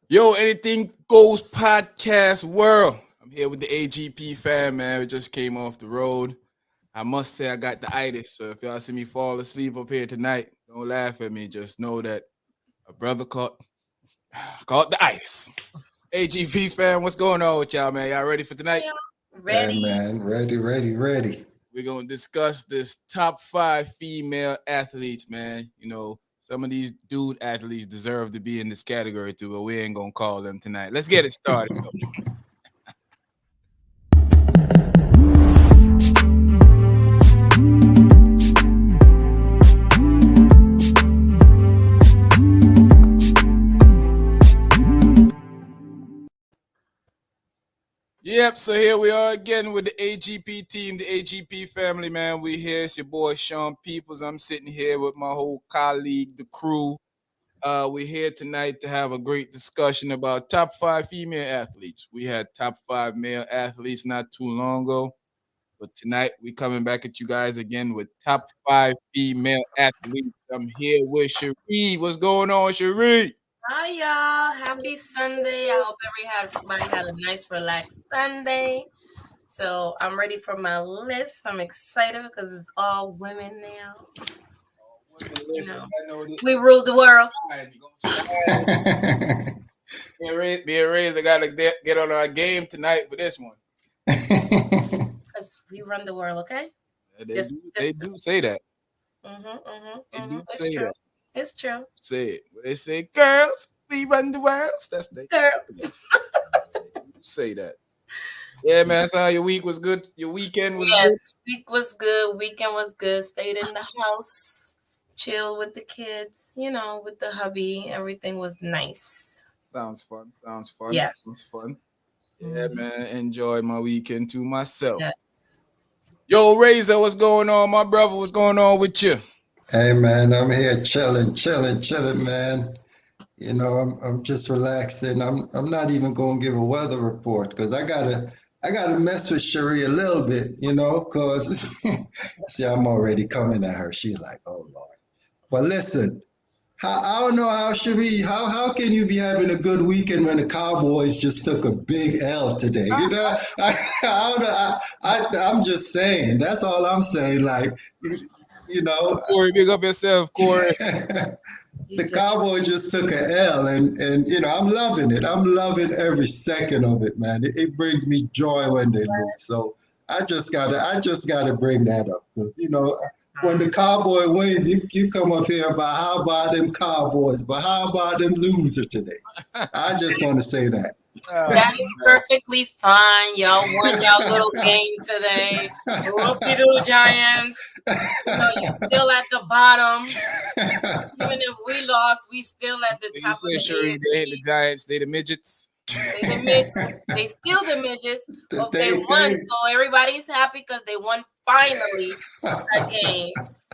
Yo, Anything Goes podcast world. I'm here with the AGP fam, man. We just came off the road. I must say I got the itis. So if y'all see me fall asleep up here tonight, don't laugh at me. Just know that a brother caught the itis. AGP fam, what's going on with y'all, man? Y'all ready for tonight? Yeah, Hey ready. man, ready. We're gonna discuss this top 5 female athletes, man. Some of these dude athletes deserve to be in this category too, but we ain't gonna call them tonight. Let's get it started. Yep, so here we are again with the AGP team, the AGP family, man. We here. It's your boy Sean Peoples. I'm sitting here with my whole colleague, the crew. We're here tonight to have a great discussion about top 5 female athletes. We had top 5 male athletes not too long ago, but tonight we coming back at you guys again with top 5 female athletes. I'm here with Cherie. What's going on, Cherie? Hi, y'all. Happy Sunday. I hope everybody had a nice, relaxed Sunday. So I'm ready for my list. I'm excited because it's all women now. You know, we rule the world. Being raised, I gotta get on our game tonight for this one. Because we run the world, okay? They do say that. They do It's say true. that. It's true. Say it. They say, girls, we run the world. That's they Girl. say that. Yeah, man. So your week was good. Your weekend was good. Yes, week was good. Weekend was good. Stayed in the house. Chill with the kids, with the hubby. Everything was nice. Sounds fun. Sounds fun. Sounds Yes. fun. Yeah, Mhm. man. Enjoyed my weekend to myself. Yes. Yo, Razor, what's going on? My brother, what's going on with you? Hey man, I'm here chilling, man. I'm just relaxing. I'm not even gonna give a weather report because I gotta mess with Cherie a little bit, cause see, I'm already coming at her. She's like, oh Lord. But listen, I don't know how Cherie, how can you be having a good weekend when the Cowboys just took a big L today? I don't know. I'm just saying. That's all I'm saying. Like, you know, Corey, big up yourself, Corey. You the just Cowboys just took an L, and I'm loving it. I'm loving every second of it, man. It brings me joy when they lose. So I just gotta bring that up because when the Cowboy wins, you come up here about how about them Cowboys, but how about them loser today? I just want to say that. that is perfectly fine. Y'all won y'all little game today. Whoopie doo Giants. You still at the bottom. Even if we lost, we still at the You top of say, the Cherie, they ain't the AFC. Giants, they the midgets. They the midgets. They still the midgets, but they they won. they So everybody's happy because they won finally a game.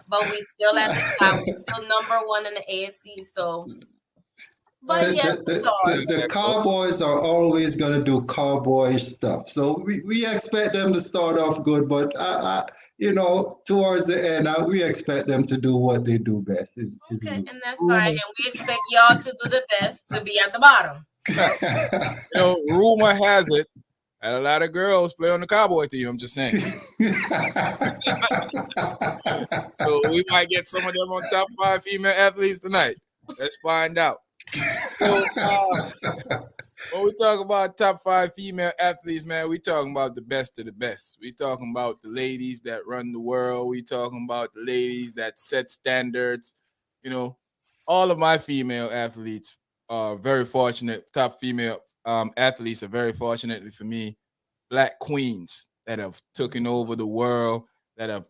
But we still at the top. We still number one in the AFC. So, Oh, but the, yes, the, we the, lost. the, the Cowboys are always going to do cowboy stuff. So we expect them to start off good, but towards the end, we expect them to do what they do best is Okay, and lose. that's fine. rumor, And we expect y'all to do the best to be at the bottom. rumor has it that a lot of girls play on the Cowboy team. I'm just saying. So we might get some of them on top 5 female athletes tonight. Let's find out. So when we talk about top 5 female athletes, man, we talking about the best of the best. We talking about the ladies that run the world. We talking about the ladies that set standards. You know, all of my female athletes are very fortunate. Top female athletes are very fortunately for me, black queens that have taken over the world, that have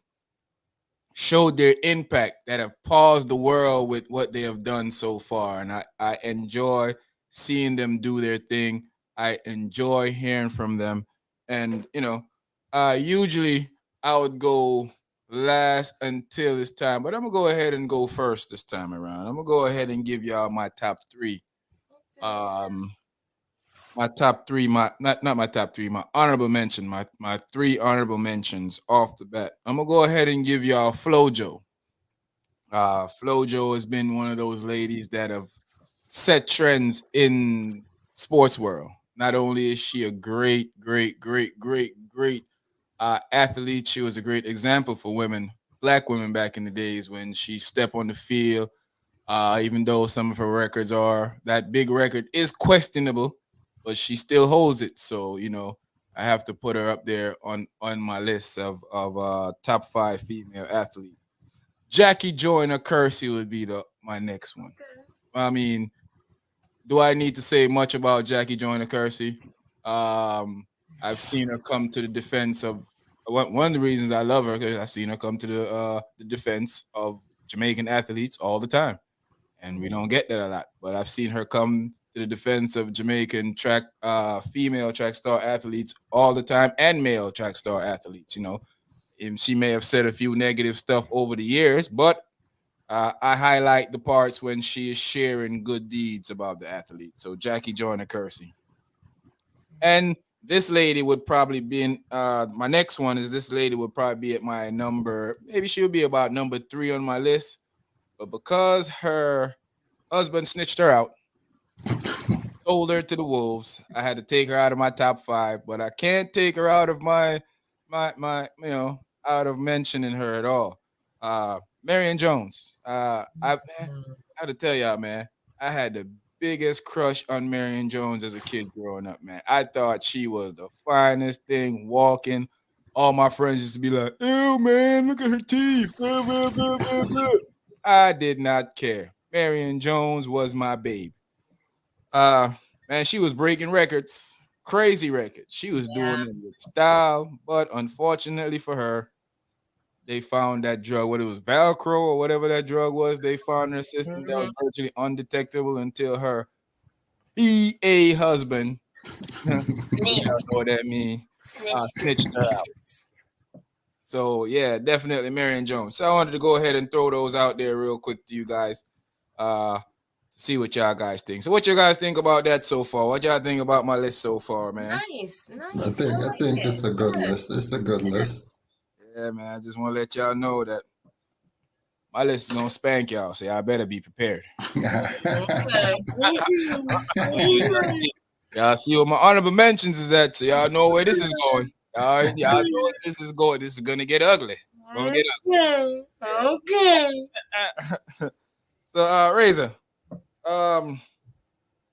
showed their impact, that have paused the world with what they have done so far. And I enjoy seeing them do their thing. I enjoy hearing from them. And, usually I would go last until it's time, but I'm going to go ahead and go first this time around. I'm going to go ahead and give y'all my top three. Um, my top three, my not my top three, my honorable mention, my 3 honorable mentions off the bat. I'm gonna go ahead and give y'all Flojo. Flojo has been one of those ladies that have set trends in sports world. Not only is she a great athlete, she was a great example for women, black women back in the days when she stepped on the field. Even though some of her records are that big record is questionable, but she still holds it. So I have to put her up there on my list of top 5 female athletes. Jackie Joyner Kersey would be my next one. Okay. I mean, do I need to say much about Jackie Joyner Kersey? I've seen her come to the defense of one of the reasons I love her, because I've seen her come to the defense of Jamaican athletes all the time, and we don't get that a lot. But I've seen her come to the defense of Jamaican female track star athletes all the time, and male track star athletes. And she may have said a few negative stuff over the years, but I highlight the parts when she is sharing good deeds about the athlete. So Jackie Joyner Kersey. And this lady would probably be in my next one. Is this lady would probably be at my maybe she'll be about number 3 on my list. But because her husband snitched her out, sold her to the wolves, I had to take her out of my top 5. But I can't take her out of my out of mentioning her at all. Marion Jones. I had to tell y'all, man, I had the biggest crush on Marion Jones as a kid growing up, man. I thought she was the finest thing walking. All my friends used to be like, ew, man, look at her teeth. I did not care. Marion Jones was my babe. Man, she was breaking records, crazy records. She was doing it with style, but unfortunately for her, they found that drug, whether it was Velcro or whatever that drug was, they found in her system that was virtually undetectable until her PA husband, you know what that means, snitched her out. So, yeah, definitely Marion Jones. So I wanted to go ahead and throw those out there real quick to you guys to see what y'all guys think. So what you guys think about that so far? What y'all think about my list so far, man? Nice. I think it's a good list. It's a good list. Yeah, man. I just want to let y'all know that my list is gonna spank y'all, so y'all better be prepared. Y'all see what my honorable mentions is at, so y'all know where this is going. Y'all know where this is going. This is gonna get ugly. It's gonna get ugly. Okay. So, Razor,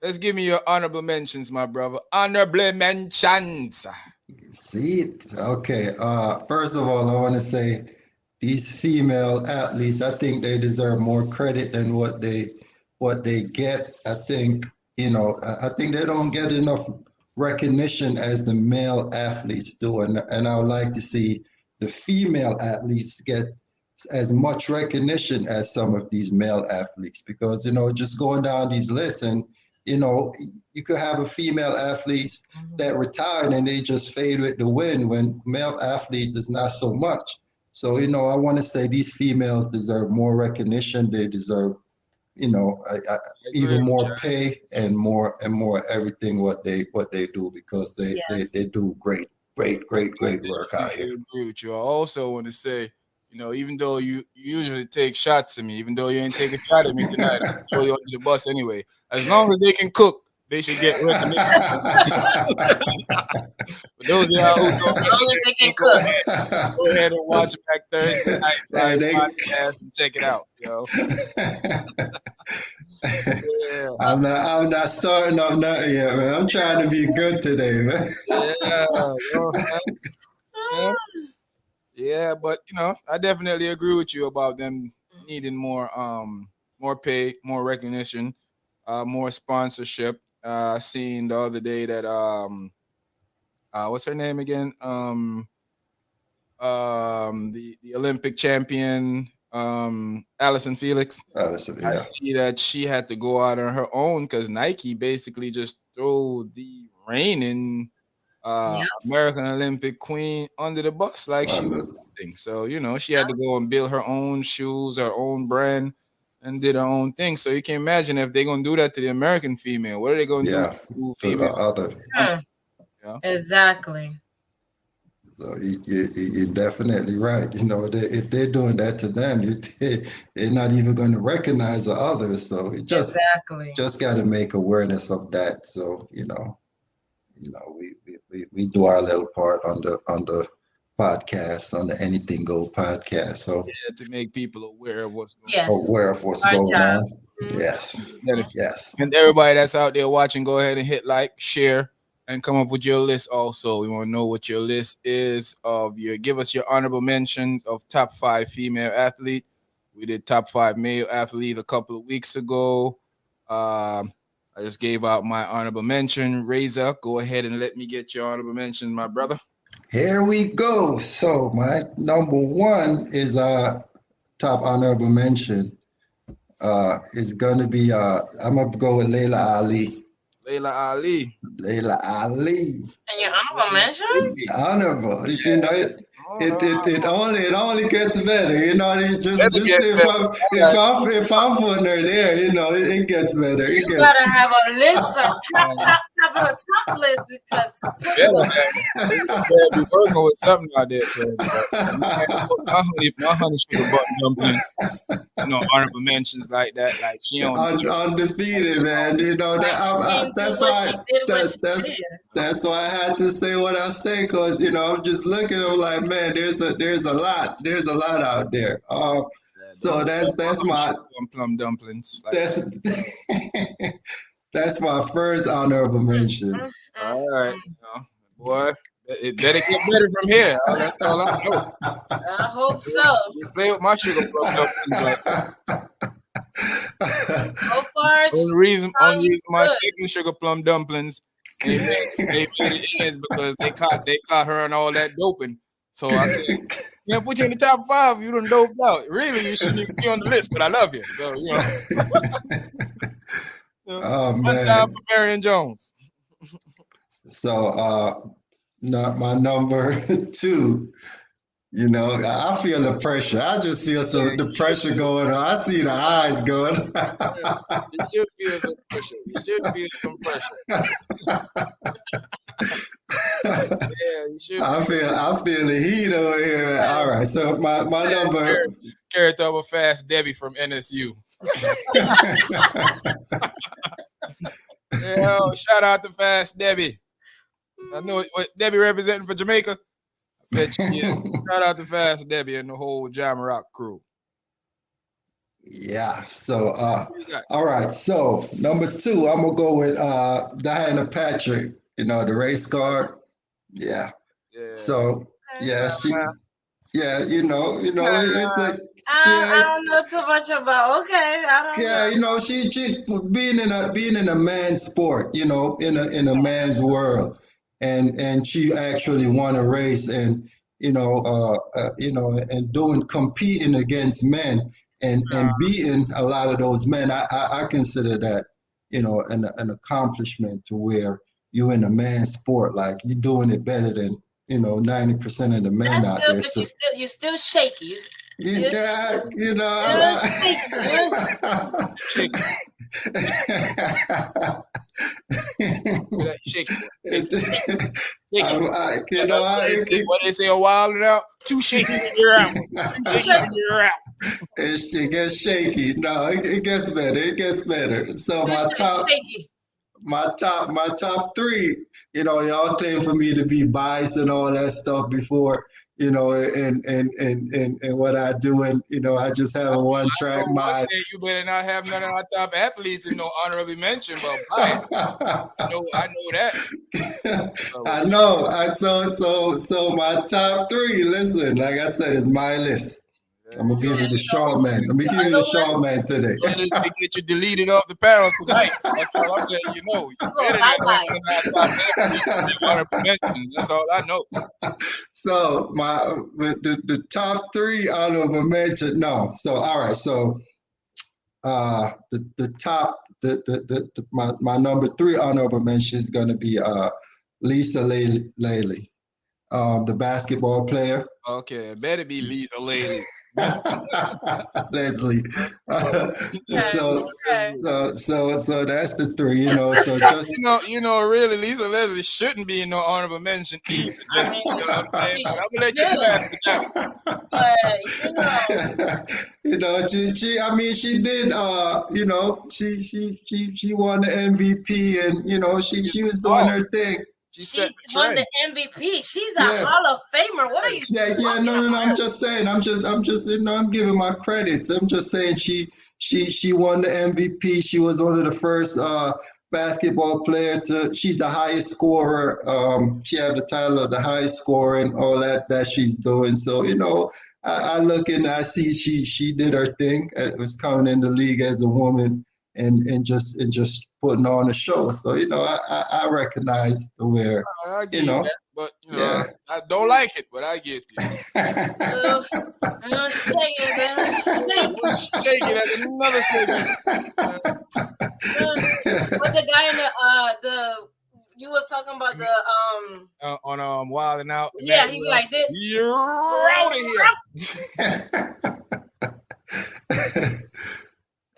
let's give me your honorable mentions, my brother. Honorable mentions. See it? Okay. First of all, I want to say these female athletes, I think they deserve more credit than what they get. I think, I think they don't get enough recognition as the male athletes do. And I would like to see the female athletes get as much recognition as some of these male athletes, because, just going down these lists, and you could have a female athletes that retired and they just fade with the wind, when male athletes is not so much. So, I want to say these females deserve more recognition. They deserve, even more pay and more everything what they do, because they do great work out here. I agree with you. I also want to say, even though you usually take shots at me, even though you ain't taking a shot at me tonight, I'll throw you under the bus anyway. As long as they can cook, they should get recognition. For those of y'all who don't, as long as they can cook, go ahead and watch it back Thursday night live podcast and check it out, Yeah. I'm not starting off nothing yet, man. I'm trying to be good today, man. Yeah, but I definitely agree with you about them needing more pay, more recognition, more sponsorship. Seen the other day that what's her name again? The Olympic champion, Allison Felix. I see that she had to go out on her own because Nike basically just threw the reigning American Olympic queen under the bus like she was something. So, she had to go and build her own shoes, her own brand, and did her own thing. So you can imagine if they're going to do that to the American female, what are they going to do to female? Other. Exactly. So you're definitely right. You know, if they're doing that to them, they're not even going to recognize the others. So you Exactly. just got to make awareness of that. So we do our little part on the podcast, on the Anything Go podcast. So Yeah, to make people aware of what's going Yes. aware of what's Our going job. on. Yes. on. Yes. And everybody that's out there watching, go ahead and hit like, share, and come up with your list also. We want to know what your list is of your. Give us your honorable mentions of top 5 female athlete. We did top 5 male athlete a couple of weeks ago. I just gave out my honorable mention. Razor, go ahead and let me get your honorable mention, my brother. Here we go. So my number 1 is top honorable mention. Is gonna be I'm gonna go with Layla Ali. Layla Ali. Layla Ali. And your honorable mention? Honorable. You know, it only gets better. You know, it's just if I'm putting her there, you know, it gets better. You gotta have a list, a top of the top list, because better be working with something out there. My honey sugar button dumpling. You know, honorable mentions like that, like she undefeated, man. You know that's why I had to say what I say, because you know I'm just looking. I'm like, man, there's a lot out there. So that's my plum dumplings. That's my first honorable mention. All right, boy. It better get better from here. That's all I know. I hope so. You play with my sugar plum dumplings. So far, only reason my second sugar plum dumplings they made it is because they caught her and all that doping. So I can't put you in the top 5. You done doped out. Really, you shouldn't even be on the list. But I love you. So you know. Oh man. One time for Marion Jones. So my number 2, you know, I feel the pressure. I just feel the pressure going on. I see the eyes going. You should feel some pressure. Yeah, you should. I feel the heat over here. All right, so my number. Character of a Fast Debbie from NSU. Shout out to Fast Debbie. I know what Debbie representing for Jamaica. I bet you. Yeah. Shout out to Fast Debbie and the whole Jam Rock crew. Yeah. So all right. So number 2, I'm gonna go with Diana Patrick. You know, the race car. Yeah. So you know, it's like. I don't know too much about. Okay, I don't. Yeah, you know, she being in a man's sport, you know, in a man's world, and she actually won a race, and and competing against men and beating a lot of those men. I consider that, you know, an accomplishment to where you're in a man's sport, like you're doing it better than, you know, 90% of the men out there. So you're still shaky. Yeah, you know. What they say a while now? Too shaky when you're out. It gets shaky. No, it gets better. It gets better. So my top 3, you know, y'all claim for me to be biased and all that stuff before, you know, and what I do, and you know, I just have a one-track mind. You better not have none of our top athletes in no honorable mention, but bias. I know that. I know. So my top 3. Listen, like I said, it's my list. I'm gonna give you the short man. Let me give you the short man today. Your list can get you deleted off the panel tonight. That's all I'm letting you know. That's all I know. So the top 3 honorable mention. No. So all right. So the top my number 3 honorable mention is gonna be Lisa Laylee, the basketball player. Okay, it better be Lisa Laylee. Leslie. So Okay. that's the three, you know. So just Really, Lisa Leslie shouldn't be in no honorable mention either. Just, you know what I'm saying? But I'm gonna let you pass it down. But she did she won the MVP, and she was doing her thing. She won the MVP. She's a Hall of Famer. What are you no. I'm just saying. I'm giving my credits. I'm just saying she won the MVP. She was one of the first basketball player she's the highest scorer. She had the title of the highest scorer and all that she's doing. So, I look and I see she did her thing. It was coming in the league as a woman and just putting on a show. So, I recognize the where, I get that, but I don't like it, but I get you. Shake Shake it as another shaking. But the guy in the you was talking about the on Wild and Out. Yeah, he like that. You're out of here.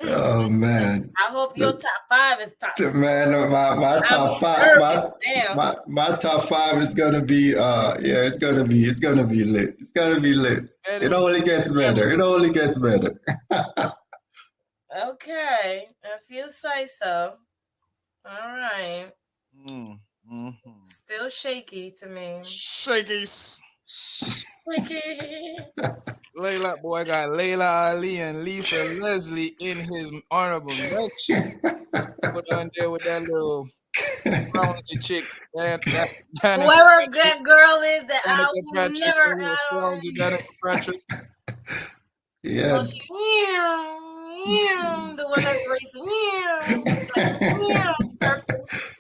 Oh man! I hope your top 5 is top. Man, my top 5, my top 5 is gonna be it's gonna be lit. It's gonna be lit. It only gets better. It only gets better. Okay, if you say so. All right. Still shaky to me. Shaky. Layla, boy, got Layla Ali and Lisa Leslie in his honorable mention. Put on there with that little bouncy chick. Whoever that girl is that I will never. Yeah. Oh, the one that's racing. Circles.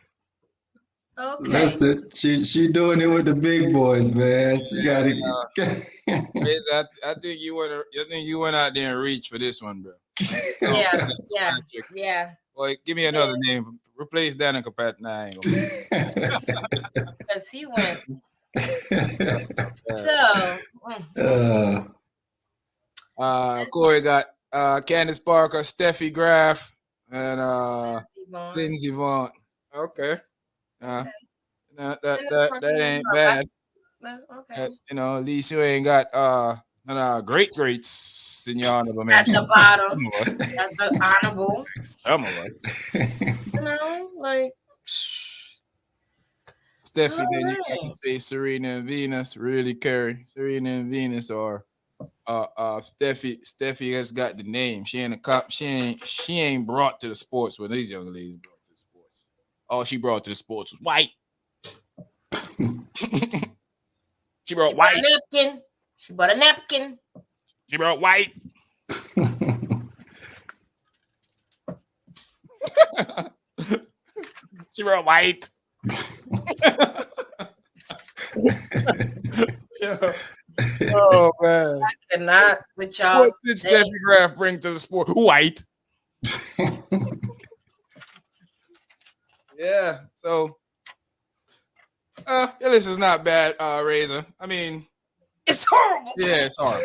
Okay. Listen, she doing it with the big boys, man. She got it. I think you went out there and reached for this one, bro. Yeah. Boy, give me another name. Replace Danica Pat. Nah, I ain't gonna. Because he went. Corey got Candace Parker, Steffi Graf, and Lindsey Vaughn. Okay. That ain't bad. That's okay. At least you ain't got greats in your honorable mention. At the bottom. Some of us. At the honorable. Some of us. Steffi, then you can say Serena and Venus, really Curry. Serena and Venus or Steffi has got the name. She ain't a cop. She ain't brought to the sports what these young ladies brought to the sports. All she brought to the sports was white. She brought white. She brought a napkin. She brought white. She brought white. Oh man! I cannot with y'all. What did Steffi Graf bring to the sport? White. Yeah. So, this is not bad, Razor. I mean, it's horrible. Yeah, it's horrible.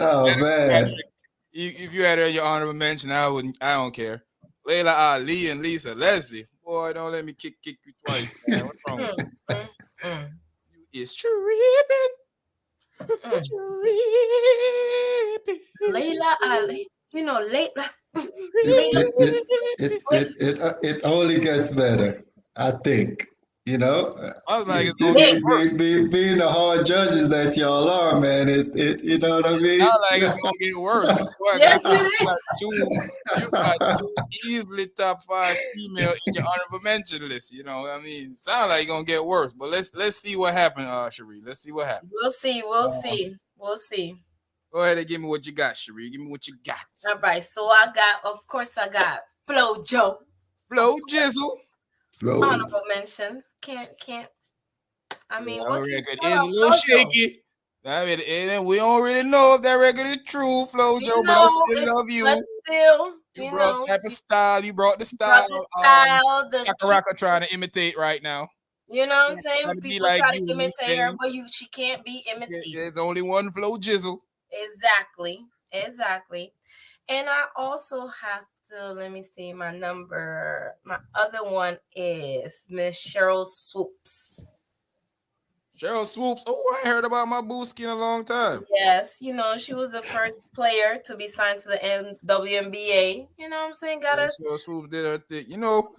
Oh man! If you had her in your honorable mention, I don't care. Layla Ali and Lisa Leslie. Boy, don't let me kick you twice, man. What's wrong with you? It's tripping. Tripping. Layla Ali. Layla. It only gets better, I think. I was like, it's gonna get worse. Being the hard judges that y'all are, man, you know what I mean? It's not like it's gonna get worse. Boy, yes, it is. You got two easily top 5 female in your honorable mention list. It sounds like it's gonna get worse. But let's see what happened, Cherie. Let's see what happens. We'll see. We'll see. Go ahead and give me what you got, Cherie. Give me what you got. All right. So I got Flo Joe. Flo Jizzle. Honorable mentions. Can't. I mean, what record is a little shaky. I mean, we don't really know if that record is true, Flo Joe, but I still love you. But still, you brought type of style. You brought the style. The Chakaraka trying to imitate right now. You know what I'm saying? Trying to be People like try to you, imitate saying, her, but she can't be imitated. there's only one Flo Jizzle. Exactly. And I also have to, let me see, my other one is Miss Cheryl Swoops. Cheryl Swoops. Oh, I ain't heard about my Booski in a long time. Yes, she was the first player to be signed to the WNBA. You know what I'm saying? Cheryl Swoops did her thing.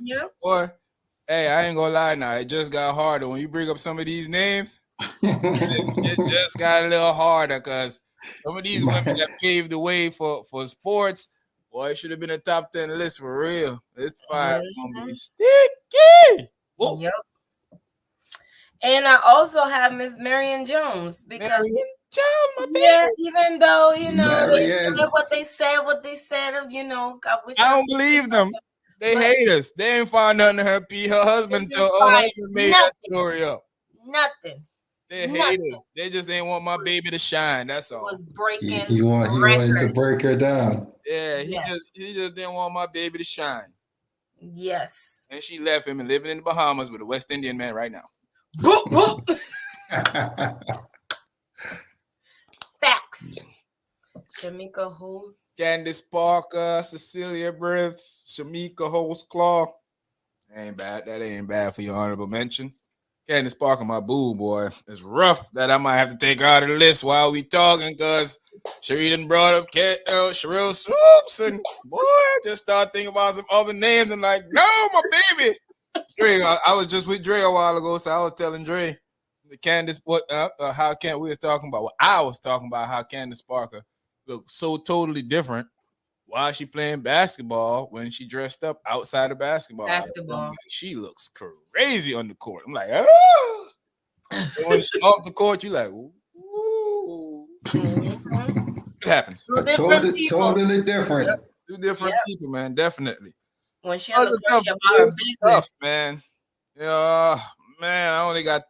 Yeah. Boy, hey, I ain't gonna lie now. It just got harder. When you bring up some of these names, it just got a little harder because some of these women that paved the way for sports, boy, it should have been a top 10 list for real. It's fine. Gonna be sticky. Whoa. Yep. And I also have Miss Marion Jones because Marion Jones, my baby. yeah, even though they Marion. said what they said, I don't believe them. They hate us. They ain't found nothing to her husband till her husband made that story up. Nothing. They hate us. They just ain't want my baby to shine. That's all. Was breaking. He wanted to break her down. Yeah, he just didn't want my baby to shine. Yes. And she left him and living in the Bahamas with a West Indian man right now. Facts. Shamika Holmes. Candace Parker, Cecilia Brith, Shamika Holmes-Claw. That ain't bad for your honorable mention. Candace Parker, my boo, boy. It's rough that I might have to take her out of the list while we talking because Sheree done brought up Cheryl Swoops and boy, I just started thinking about some other names and like, no, my baby. Dre, I was just with Dre a while ago, so I was telling Dre the Candace we was talking about. Well, I was talking about how Candace Parker looked so totally different while she playing basketball when she dressed up outside of basketball. Like, she looks crazy on the court. I'm like, oh. When she's off the court, you like, ooh. It happens. Totally different. Yep. Two different people, man. Definitely. When she on the court, tough, man. Yeah, man. I only got.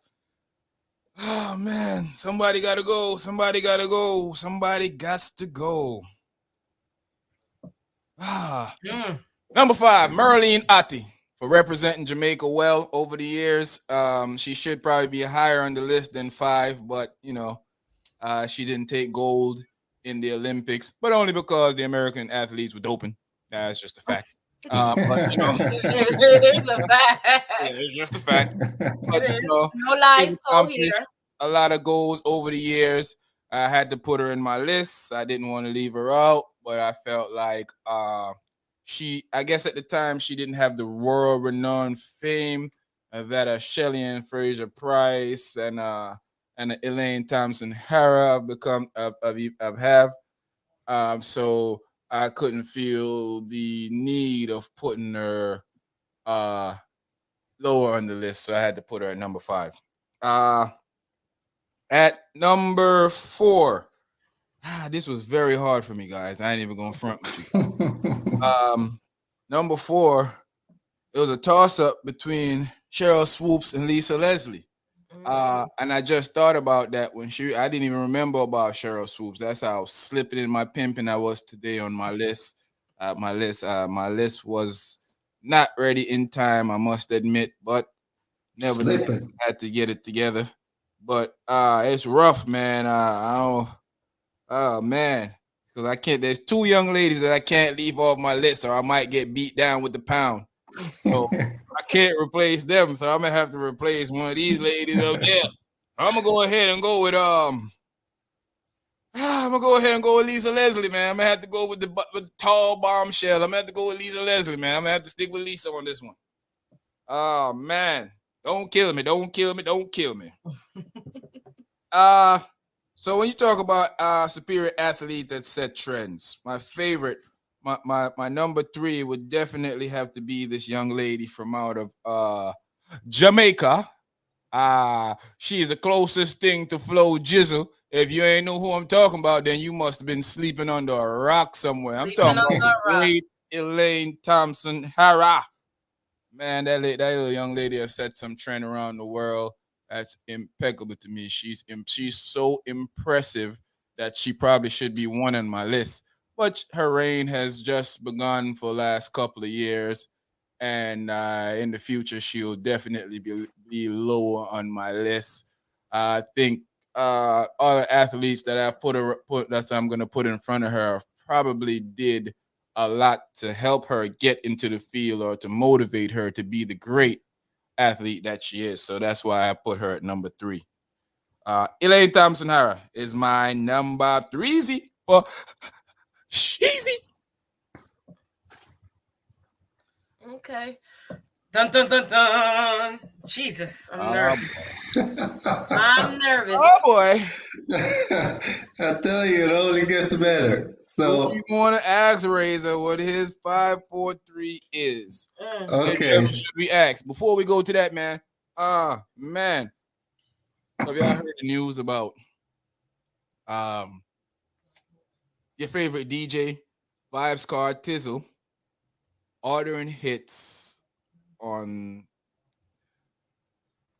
Oh man, somebody got to go. Somebody got to go. Number 5, Merlene Ottey, for representing Jamaica well over the years. She should probably be higher on the list than 5, but she didn't take gold in the Olympics, but only because the American athletes were doping. That's just a fact. But it is a fact. Yeah, it's just a fact. But no lies told here. A lot of goals over the years. I had to put her in my list. I didn't want to leave her out, but I felt like I guess at the time she didn't have the world-renowned fame that Shelley and Fraser Price and Elaine Thompson have become have. So I couldn't feel the need of putting her lower on the list, so I had to put her at number 5. At number 4, this was very hard for me, guys. I ain't even gonna front with you. Number 4, it was a toss-up between Cheryl Swoops and Lisa Leslie. And I just thought about that when I didn't even remember about Cheryl Swoops. That's how slipping in my pimping I was today on my list. My list was not ready in time, I must admit, but nevertheless, I had to get it together. But it's rough, man. Man, because I can't. There's 2 young ladies that I can't leave off my list, or I might get beat down with the pound. So I can't replace them. So I'm gonna have to replace one of these ladies up there. I'm gonna go ahead and go with Lisa Leslie, man. I'm gonna have to go with the tall bombshell. I'm gonna have to go with Lisa Leslie, man. I'm gonna have to stick with Lisa on this one. Oh man. Don't kill me. So when you talk about superior athlete that set trends, my favorite, my number 3 would definitely have to be this young lady from out of Jamaica. She's the closest thing to Flo Jizzle. If you ain't know who I'm talking about, then you must have been sleeping under a rock somewhere. I'm talking about the great Elaine Thompson Hara. Man, that little young lady has set some trend around the world. That's impeccable to me. She's so impressive that she probably should be one on my list. But her reign has just begun for the last couple of years. And in the future, she'll definitely be definitely lower on my list. I think other athletes that I've put that's I'm gonna put in front of her probably did a lot to help her get into the field or to motivate her to be the great athlete that she is. So that's why I put her at number 3. Elaine Thompson Hara is my number 3 for Sheezy. Okay. Dun dun dun dun. Jesus, I'm nervous. I'm nervous. Oh boy. I tell you, it only gets better. So you want to ask Razor what his 5, 4, 3 is? Okay. Should we ask before we go to that, man? Man, have y'all heard the news about your favorite DJ, Vibes Card Tizzle, ordering hits on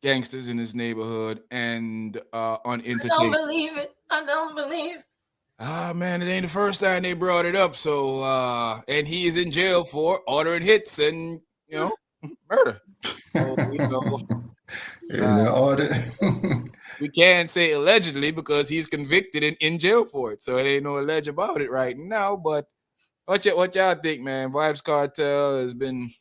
gangsters in his neighborhood and on entertainment? I don't believe it. I don't believe. Man, it ain't the first time they brought it up. So, and he is in jail for ordering hits and, murder. So, we can't say allegedly because he's convicted and in jail for it. So it ain't no alleged about it right now. But what y'all think, man? Vibes Cartel has been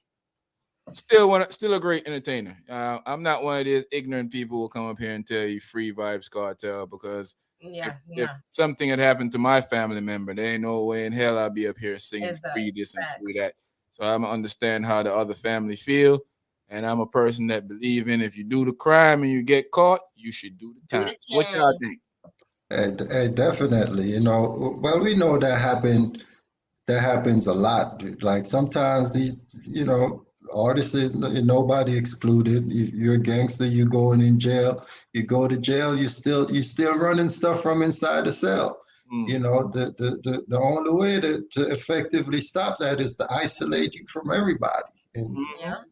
still a great entertainer. I'm not one of these ignorant people who will come up here and tell you free Vibes Cartel because if something had happened to my family member, there ain't no way in hell I'd be up here singing free this and free that. So I'm gonna understand how the other family feel, and I'm a person that believe in if you do the crime and you get caught, you should do the time. What y'all think? Definitely. Well, we know that happens a lot. Like sometimes these, artists, nobody excluded. You're a gangster, you going in jail, you go to jail, you still running stuff from inside the cell. The only way to effectively stop that is to isolate you from everybody and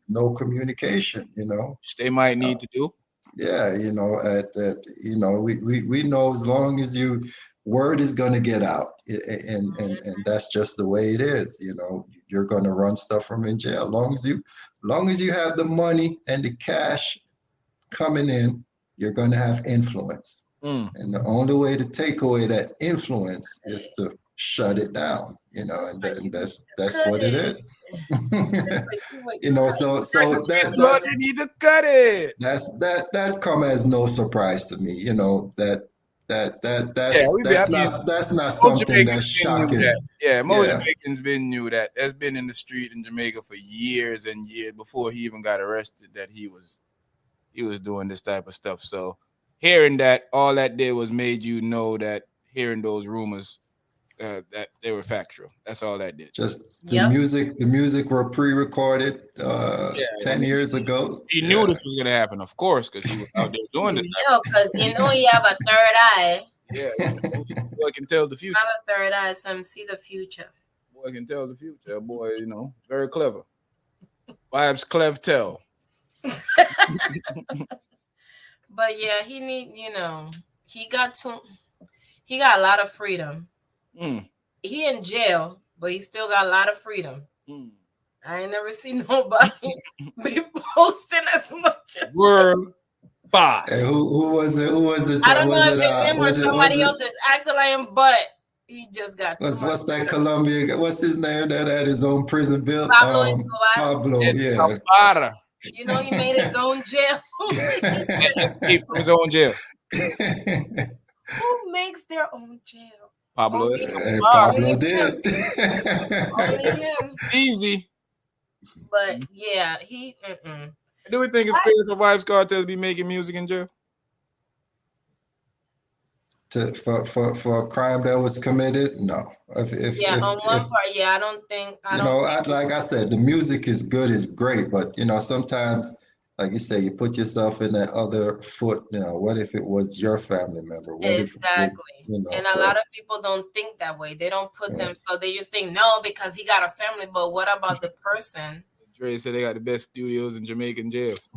no communication, Which they might need to do. Yeah, we know as long as word is going to get out, and that's just the way it is. You're going to run stuff from in jail. Long as you have the money and the cash coming in, you're going to have influence. And the only way to take away that influence is to shut it down. And that's what it is. So that you need to cut it. That come as no surprise to me. That's not something that's shocking. Most Jamaicans knew that. That's been in the street in Jamaica for years and years before he even got arrested. That he was doing this type of stuff. So hearing that, all that did was made you know that hearing those rumors. That they were factual. That's all that did. Just the music were pre-recorded 10 years ago. He knew this was gonna happen, of course, because he was out there doing this. Because he have a third eye. Yeah, boy can tell the future. I have a third eye, so I see the future. Boy can tell the future. Boy, very clever. Vibes clev tell. But yeah, he need. He got a lot of freedom. He in jail, but he still got a lot of freedom. I ain't never seen nobody be posting as much as World boss. Hey, who was it? I don't know if it's him or somebody else that's acting like him, but he just got what's that Colombian? What's his name that had his own prison built? Pablo. Escobar. He made his own jail. Escaped from his own jail. Who makes their own jail? Pablo did. Only him. Easy. But yeah, he. Do we think it's fair for Vibes Cartel to be making music in jail? For a crime that was committed? No. On one part, I don't think. Like I said, the music is good, is great, but sometimes, like you say, you put yourself in that other foot. What if it was your family member? Exactly. And a lot of people don't think that way. They don't put them, so they just think, no, because he got a family. But what about the person? Dre said they got the best studios in Jamaican jails.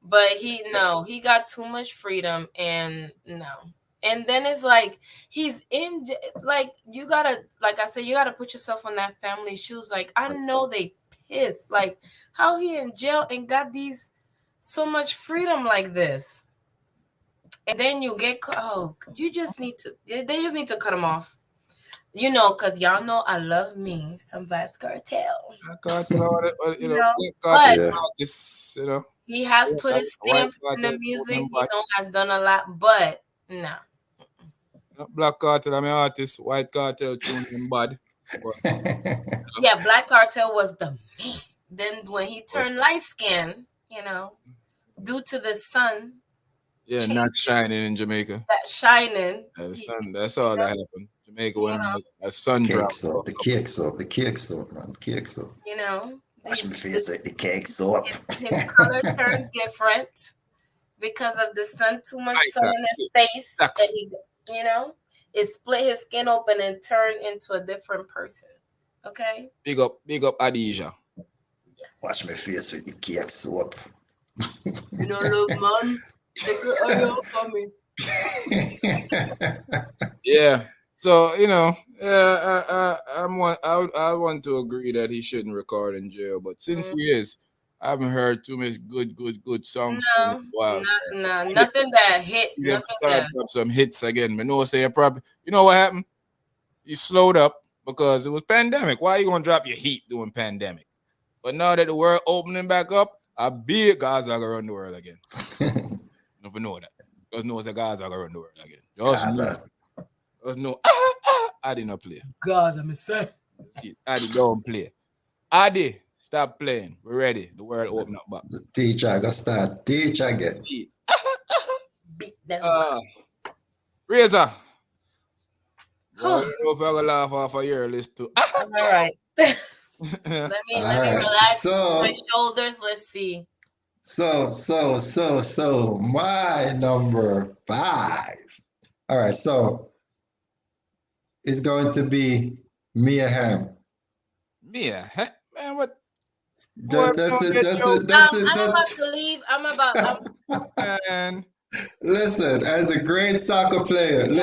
But he got too much freedom, and no. And then it's like he's in, like you gotta, like I said, you gotta put yourself on that family's shoes. Like I know they pissed. Like, how he in jail and got these so much freedom like this, and then you get they just need to cut him off. Because y'all know I love me some Vibes Cartel. But artists, he has put his stamp in the music. Has done a lot, but no. Black Cartel, I'm an artist. White Cartel tune him bad. Yeah, Black Cartel was the man. Then when he turned light skin, due to the sun. Yeah, not shining in Jamaica. That shining. The sun. That's all that happened. Jamaica when a sun dropped. The cake soap, man. Cake soap. Wash my face with the cake soap. His color turned different because of the sun. Too much sun in his face. That it split his skin open and turned into a different person. Okay. Big up, Adija. Yes. Wash my face with the cake soap. Look, man. For me. Yeah. So I want to agree that he shouldn't record in jail, but since he is, I haven't heard too much good songs. No, nothing that hit. Start up some hits again. But no, say probably. You know what happened? He slowed up because it was pandemic. Why are you gonna drop your heat doing pandemic? But now that the world opening back up, I be it Gaza gonna run the world again. Don't know that. Just know that Gaza gonna run the world again. Just know. I did not play. Gaza, me say. Adi don't play. Adi, stop playing. We're ready. The world open up back. The teacher gonna start. Teacher again. Beat them. Razor. If I laugh off of your list too. All right. Let me relax my shoulders. Let's see. So, my number 5. All right, so it's going to be Mia Hamm. Mia Hamm? Man, what? That's it. I'm about to leave. Man. Listen, as a great soccer player, I'm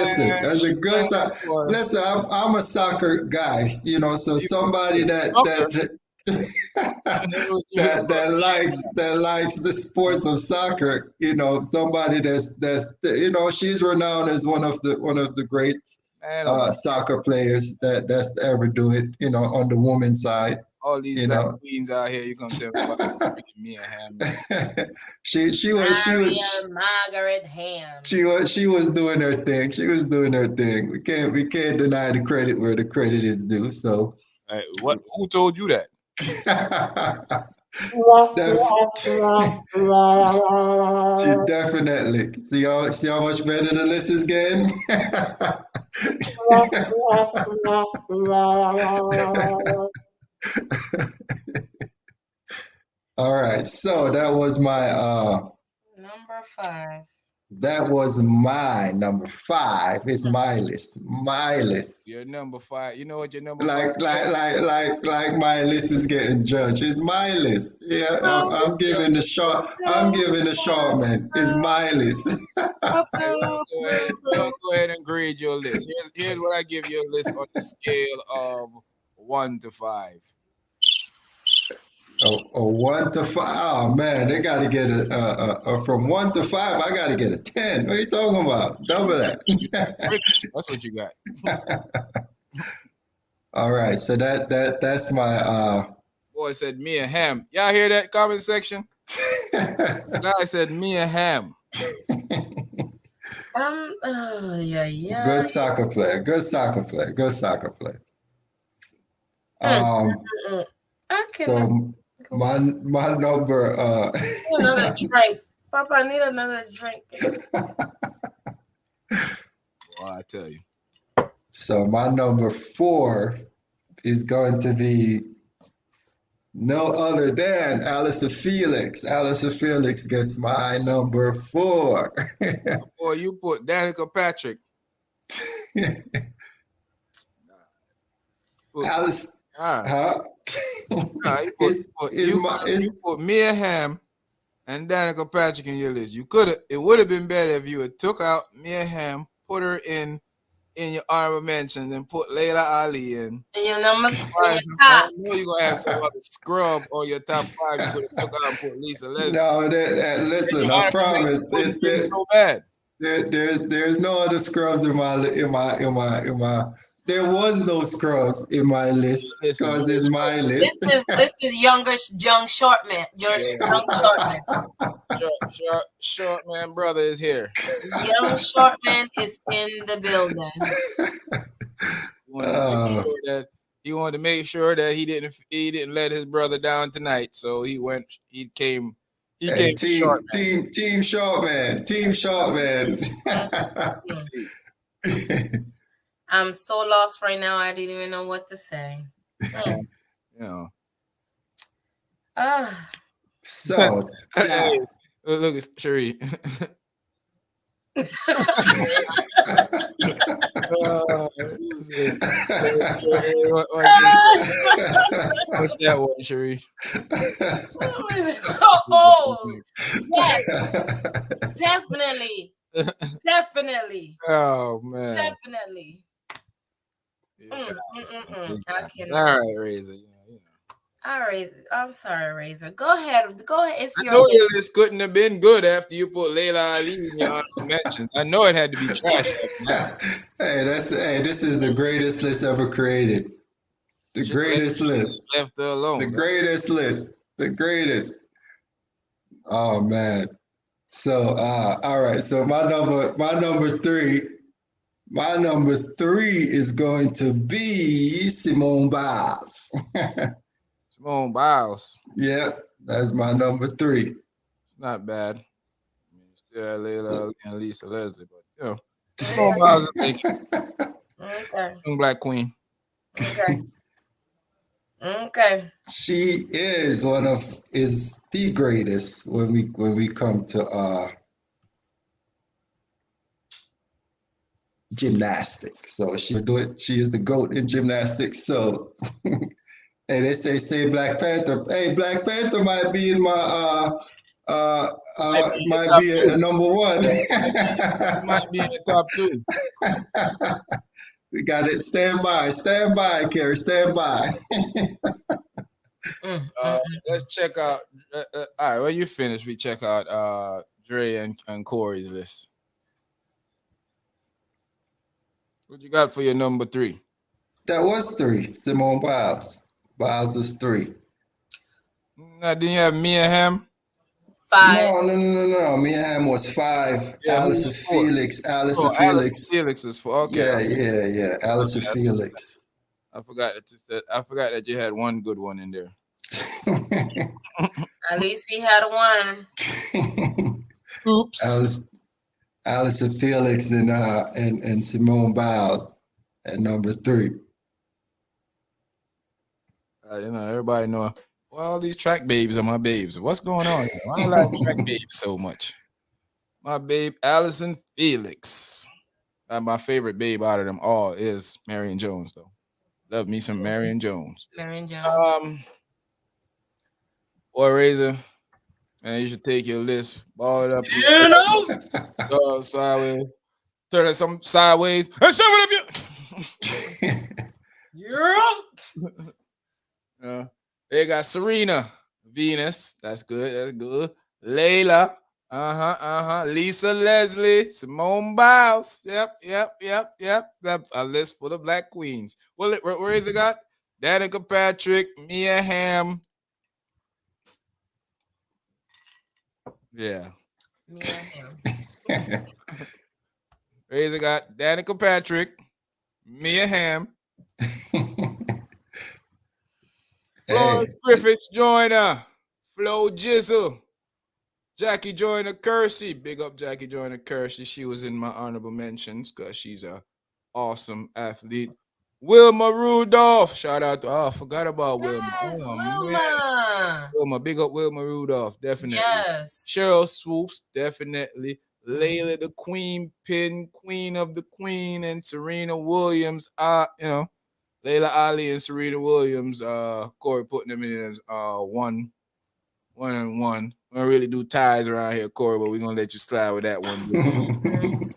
a soccer guy, so somebody that likes the sports of soccer, somebody that's she's renowned as one of the great soccer players that's to ever do it, on the women's side. All these black queens out here, you gonna tell me about Mia Hamm? She was Margaret Ham. She was doing her thing. We can't deny the credit where the credit is due. So, who told you that? She definitely see how much better the list is getting. All right, so that was my number 5. That was my number 5. It's my list. My list. Your number 5. You know what your number 5? Like my list is getting judged. It's my list. Yeah, I'm giving the short. I'm giving the short man. It's my list. Go ahead and grade your list. Here's what I give you a list on the scale of 1 to 5. A 1 to 5. Oh man, they got to get a from 1 to 5. I got to get a 10. What are you talking about? Double that. That's what you got. All right, so that's my. Boy said Mia Hamm. Y'all hear that comment section? Guy said Mia Hamm. Yeah. Good soccer player. So my number. Another drink, Papa. I need another drink. Well, I tell you. So my number 4 is going to be no other than Allyson Felix. Allyson Felix gets my number 4. Boy, you put Danica Patrick. Alice. Huh? You put Mia Hamm and Danica Patrick in your list. It would have been better if you had took out Mia Hamm, put her in in your honorable mentions and put Layla Ali in. And your number I top. know you're gonna have some other scrub on your top 5. You could have took out and put Lisa Leslie. No, listen, I promise. So bad. There's no other scrubs in my. There was no scrubs in my list because it's my list. This is young short man. Young short man. Short man brother is here. Young short man is in the building. He wanted to make sure that he didn't let his brother down tonight. So he came team short man. I'm so lost right now. I didn't even know what to say. So hey, look at Cherie. What's that one, Cherie? Oh, yes, definitely. Oh man, definitely. Yeah, I cannot. All right, Razor. All right, I'm sorry, Razor. Go ahead. It's your. I know your list couldn't have been good after you put Layla Ali in your mentions. I know it had to be trash. Hey, this is the greatest list ever created. The greatest list. Left her alone. The greatest list. The greatest. Oh man. So all right. So my number three is going to be Simone Biles. Simone Biles. Yeah, that's my number 3. It's not bad. I mean, still have Layla and Lisa Leslie, but Simone Biles is okay. Young Black Queen. Okay. She is the greatest when we come to gymnastics. So she is the GOAT in gymnastics. So hey, they say Black Panther. Hey, Black Panther might be in my might be a number 1. Might be in the top 2. We got it. Stand by, Carrie. Stand by. Let's check out. All right, when you finish, we check out Dre and Corey's list. What you got for your number 3? That was 3. Simone Biles. Biles was 3. Now, didn't you have Mia Hamm? 5. No. Mia Hamm was 5. Yeah, Allison Felix. Allison Felix. Felix is 4. Okay. Yeah. Allison Felix. I forgot that you had one good one in there. At least he had one. Oops. Allison Felix and Simone Biles at number 3. Everybody know. Well, all these track babes are my babes. What's going on? Why I like track babes so much? My babe, Allison Felix. My favorite babe out of them all is Marion Jones, though. Love me some Marion Jones. Boy, Razor, man, you should take your list, ball it up, sideways, turn it some sideways, and shove it up They got Serena, Venus. That's good. Layla. Lisa Leslie, Simone Biles. Yep. That's a list for the Black Queens. Well, where is it got? Danica Patrick, Mia Hamm. Yeah. Mia Hamm. Where is it got? Danica Patrick, Mia Hamm. Florence Griffiths Joyner, Flo Jizzle, Jackie Joyner Kersey. Big up Jackie Joyner Kersey. She was in my honorable mentions because she's a awesome athlete. Wilma Rudolph. Shout out to I forgot about Wilma. Yes, Wilma. Wilma, big up Wilma Rudolph, definitely. Yes. Cheryl Swoops, definitely. Layla the Queen Pin, Queen of the Queen, and Serena Williams. Layla Ali and Serena Williams, Corey putting them in as 1 and 1. We don't really do ties around here, Corey, but we're gonna let you slide with that one.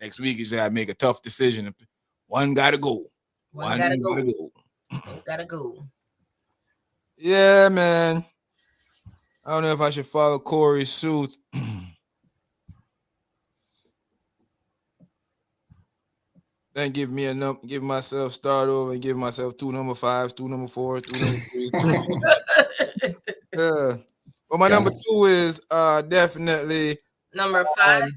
Next week, you just gotta make a tough decision. One gotta go. One gotta go. One gotta go. Yeah, man. I don't know if I should follow Corey's suit. Then give myself start over and give myself 2 number 5s, 2 number 4s, 2 number 3s. Yeah. Well, my number 2 is definitely number 5.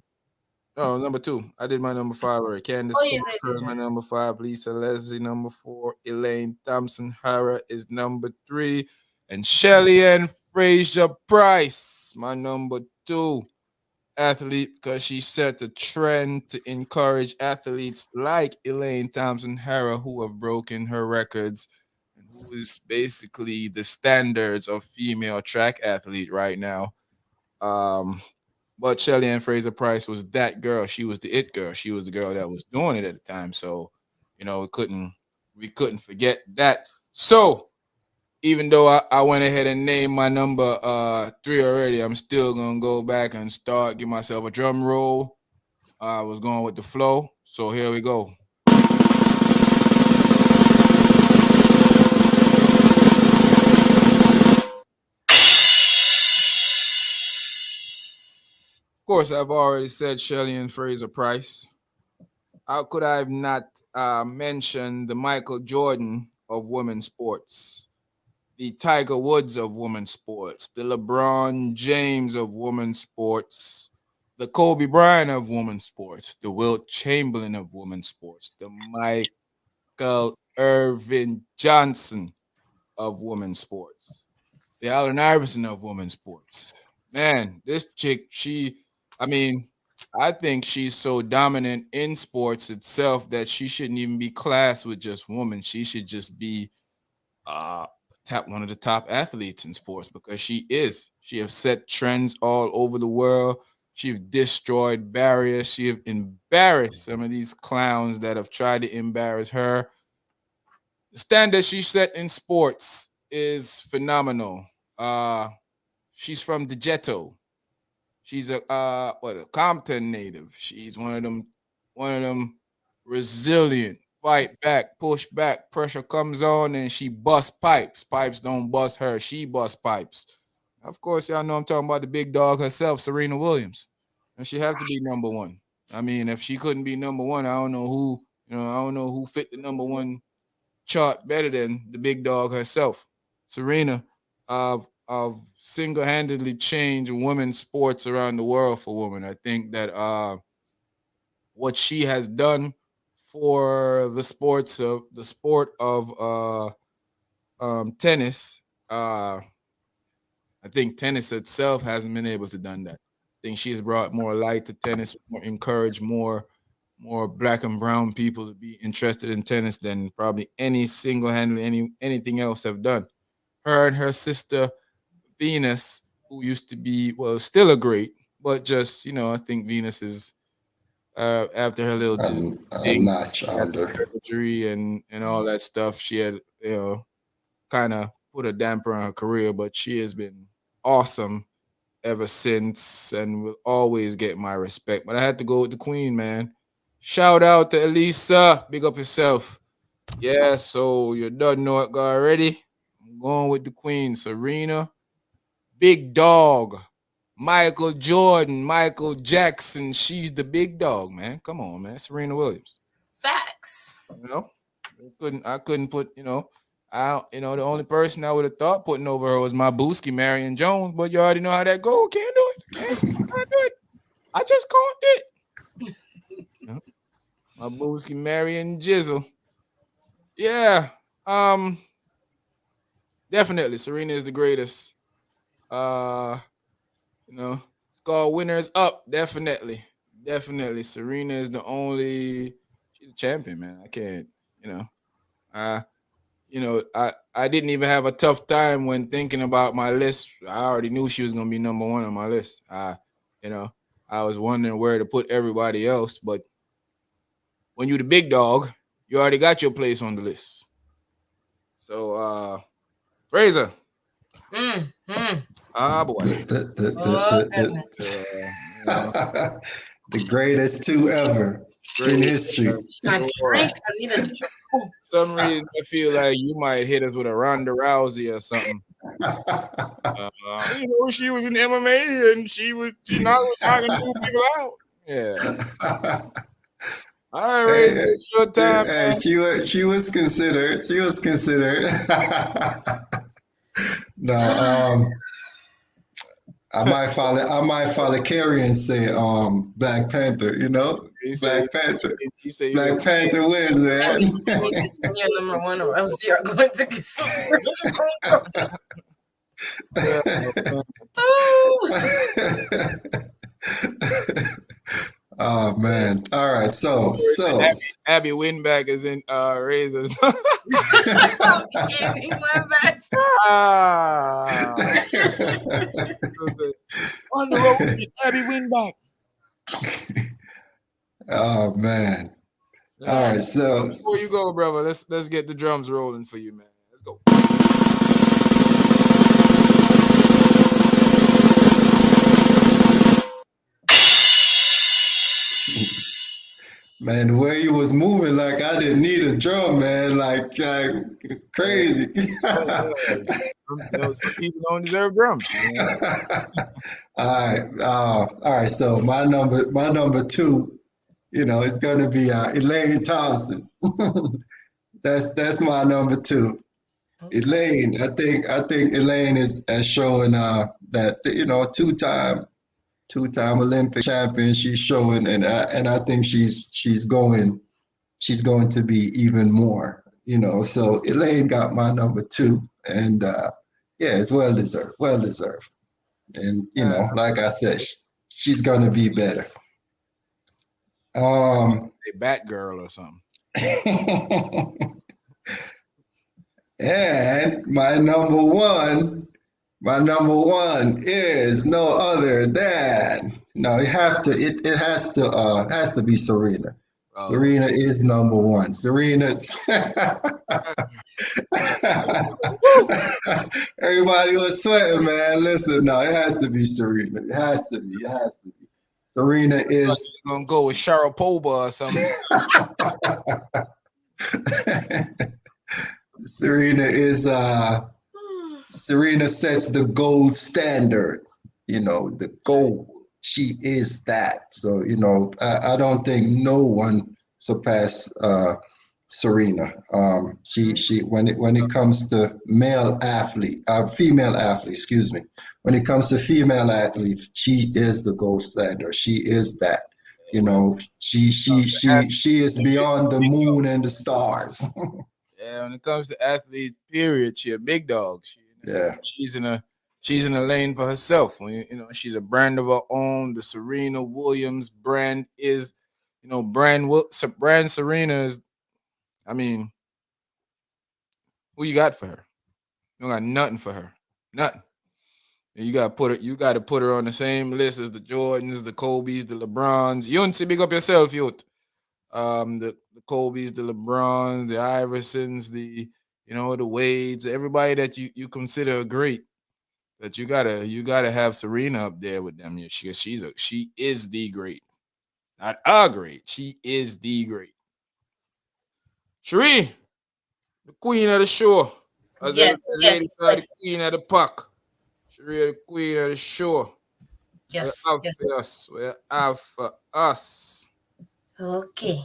No, number 2. I did my number 5 already. Candace Parker, my number 5. Lisa Leslie, number 4. Elaine Thompson Hara is number 3. And Shelly Ann Fraser Price, my number 2 athlete, because she set the trend to encourage athletes like Elaine Thompson Hara, who have broken her records and who is basically the standards of female track athlete right now. But Shelly Ann Fraser Price was that girl. She was the it girl. She was the girl that was doing it at the time. So, we couldn't forget that. So, even though I went ahead and named my number 3 already, I'm still gonna go back and give myself a drum roll. I was going with the flow. So here we go. Of course, I've already said Shelly Ann Fraser Price. How could I have not mentioned the Michael Jordan of women's sports? The Tiger Woods of women's sports, the LeBron James of women's sports, the Kobe Bryant of women's sports, the Wilt Chamberlain of women's sports, the Michael Irvin Johnson of women's sports, the Allen Iverson of women's sports. Man, this chick, I think she's so dominant in sports itself that she shouldn't even be classed with just women. She should just be one of the top athletes in sports, because she has set trends all over the world. She have destroyed barriers. She have embarrassed some of these clowns that have tried to embarrass her. The standard she set in sports is phenomenal. She's from the ghetto. She's a Compton native. She's one of them resilient, fight back, push back, pressure comes on, and she busts pipes. Pipes don't bust her, she busts pipes. Of course, y'all know I'm talking about the big dog herself, Serena Williams. And she has to be number 1. I mean, if she couldn't be number 1, I don't know who fit the number 1 chart better than the big dog herself. Serena of single-handedly changed women's sports around the world for women. I think that what she has done for the sport of tennis, I think tennis itself hasn't been able to done that. I think she has brought more light to tennis, encouraged more black and brown people to be interested in tennis than probably anything else have done. Her and her sister Venus, who used to be still a great, but just I think Venus is after her little notch under surgery and all that stuff, she had kind of put a damper on her career, but she has been awesome ever since and will always get my respect. But I had to go with the queen, man. Shout out to Elisa. Big up yourself. Yeah, so you don't know it already. I'm going with the queen, Serena. Big dog. Michael Jordan, Michael Jackson. She's the big dog, man. Come on, man. Serena Williams. Facts. I couldn't put, the only person I would have thought putting over her was my Booski, Marion Jones, but you already know how that goes. Can't do it. Can't do it. I just caught it. My Booski, Marion Jizzle. Yeah. Definitely. Serena is the greatest. It's called Winners Up. Definitely. Serena is she's a champion, man. I can't, I didn't even have a tough time when thinking about my list. I already knew she was going to be number 1 on my list. I was wondering where to put everybody else, but when you're the big dog, you already got your place on the list. So, Razor. Mm-hmm. Ah, boy. The greatest two ever in history. My drink. I need a drink. Some reason I feel like you might hit us with a Ronda Rousey or something. She was in MMA and she knocking new people out. Yeah. All right, Ray, it's your time. Hey, she was considered. She was considered. No, I might follow Carrie and say Black Panther, Black Panther. Black Panther wins, man. You're number one, or else you're going to get some. Oh man! All right, so Abby Winback is in Razors. Abby Winback. On the road with Abby Winback. Oh man! All right, so before you go, brother, let's get the drums rolling for you, man. Let's go. Man, the way you was moving, like I didn't need a drum, man, like crazy. Some people don't deserve drums. All right. So my number two, it's gonna be Elaine Thompson. That's my number two. Okay. Elaine, I think Elaine is showing that two-time Olympic champion. She's showing, and I think she's going to be even more. So Elaine got my number two, and it's well deserved. And like I said, she's gonna be better. A Batgirl or something. And my number one is no other than it has to be Serena. Oh. Serena is number one. Serena's everybody was sweating, man. Listen, no, it has to be Serena. It has to be. Serena is gonna go with Sharapova or something. Serena sets the gold standard, the gold. She is that. So, I don't think no one surpassed Serena. She when it comes to female athlete, excuse me. When it comes to female athlete, she is the gold standard. She is that. She is beyond the moon and the stars. Yeah, when it comes to athletes, period, she a big dog. She's in a lane for herself. She's a brand of her own. The Serena Williams brand is, brand Serena is. I mean, who you got for her? You don't got nothing for her. Nothing. You got to put her on the same list as the Jordans, the Kobe's, the LeBrons. You don't see big up yourself, youth. The Kobe's, the LeBrons, the Iversons, the Wades, everybody that you consider great, that you gotta have Serena up there with them. She is the great, not a great. She is the great. Sheree, the queen of the show. Yes. The queen of the puck. Sheree, the queen of the show. Yes. We're out for us. Okay.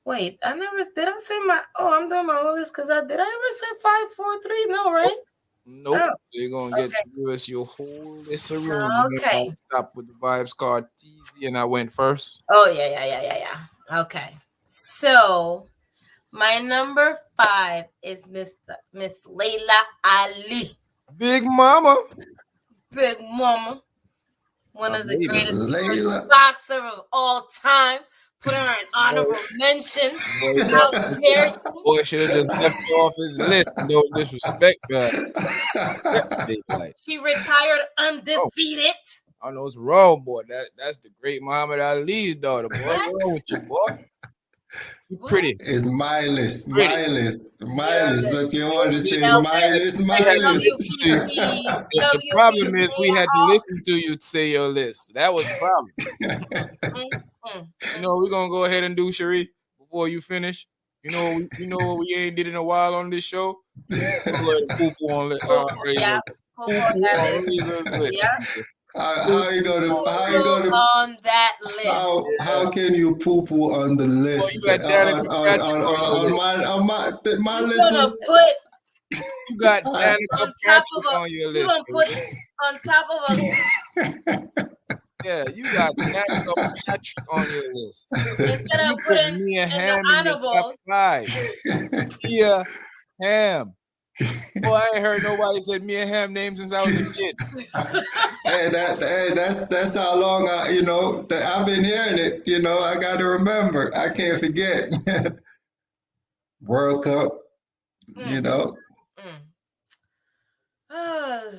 Wait, did I say I'm doing my whole list because did I ever say 5, 4, 3? No, right? Nope. Oh. You're gonna get to give us your whole list of rooms. Okay. Stop with the vibes card Teasy, and I went first. Oh yeah. Okay. So my number 5 is Miss Layla Ali. Big Mama. One of the greatest boxers of all time. Put her in honorable mention. How dare you? Boy, should have just left off his list. No disrespect, man. She retired undefeated. I know it's wrong, boy. That's the great Muhammad Ali's daughter, boy. What's wrong with you, boy? You pretty. It's my list. Pretty. My list. My Yeah. list. What you want to say? L- My list. My list. WBT, The problem is we had to listen to you say your list. That was the problem. You know, we're gonna go ahead and do Cherie before you finish. You know what we ain't did in a while on this show. Go ahead and poo-poo on Yeah. Razor's list. Yeah. How you gonna on that list? how can you poo-poo on the list? you got Danica Patrick on my You're list gonna is put you got Danica on top Patrick of on your you're list. gonna put on top of a Yeah, you got Danica Patrick on your list. instead You of put putting Mia in Hamm the in your top honorable. 5. Mia Hamm. Boy, I ain't heard nobody said Mia Hamm name since I was a kid. That's how long I've been hearing it. I got to remember. I can't forget. World Cup. I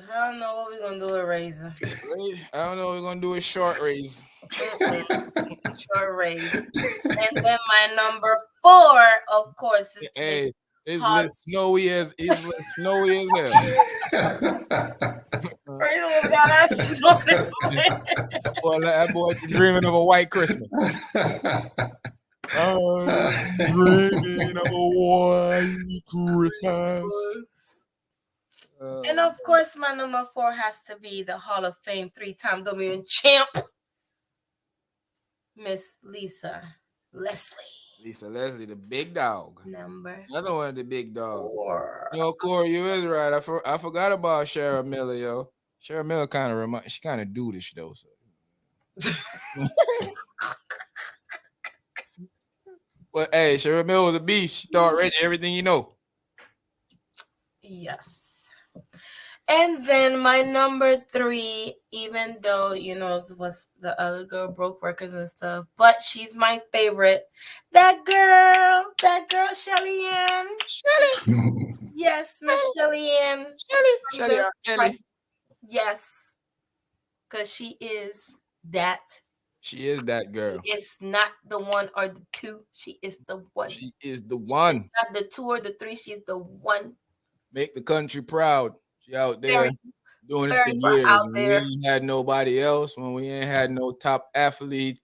don't know what we're gonna do with Razor. I don't know what we're gonna do with short raise. Short raise. And then my number 4, of course, is Hey, it's less snowy as hell. Razor got that Boy, that boy dreaming of a white Christmas. I'm dreaming of a white Christmas. And of course, my number 4 has to be the Hall of Fame 3-time WN champ, Miss Lisa Leslie. Lisa Leslie, the big dog. Another one of the big dogs. 4. Yo, Corey, you is right. I forgot about Shara Miller, yo. Shara Miller kind of dudeish though. So. But hey, Shara Miller was a beast. She taught Reggie everything you know. Yes. And then my number 3, even though, it was the other girl broke records and stuff, but she's my favorite. That girl, Shelly Ann. Shelly. Yes, Miss Shelly Ann. Shelly. Yes. Because she is that. She is that girl. It's not the 1 or the 2. She is the 1. She is the one. She's not the 2 or the 3. She's the 1. Make the country proud. She out there doing it for years. When we ain't had nobody else, when we ain't had no top athletes,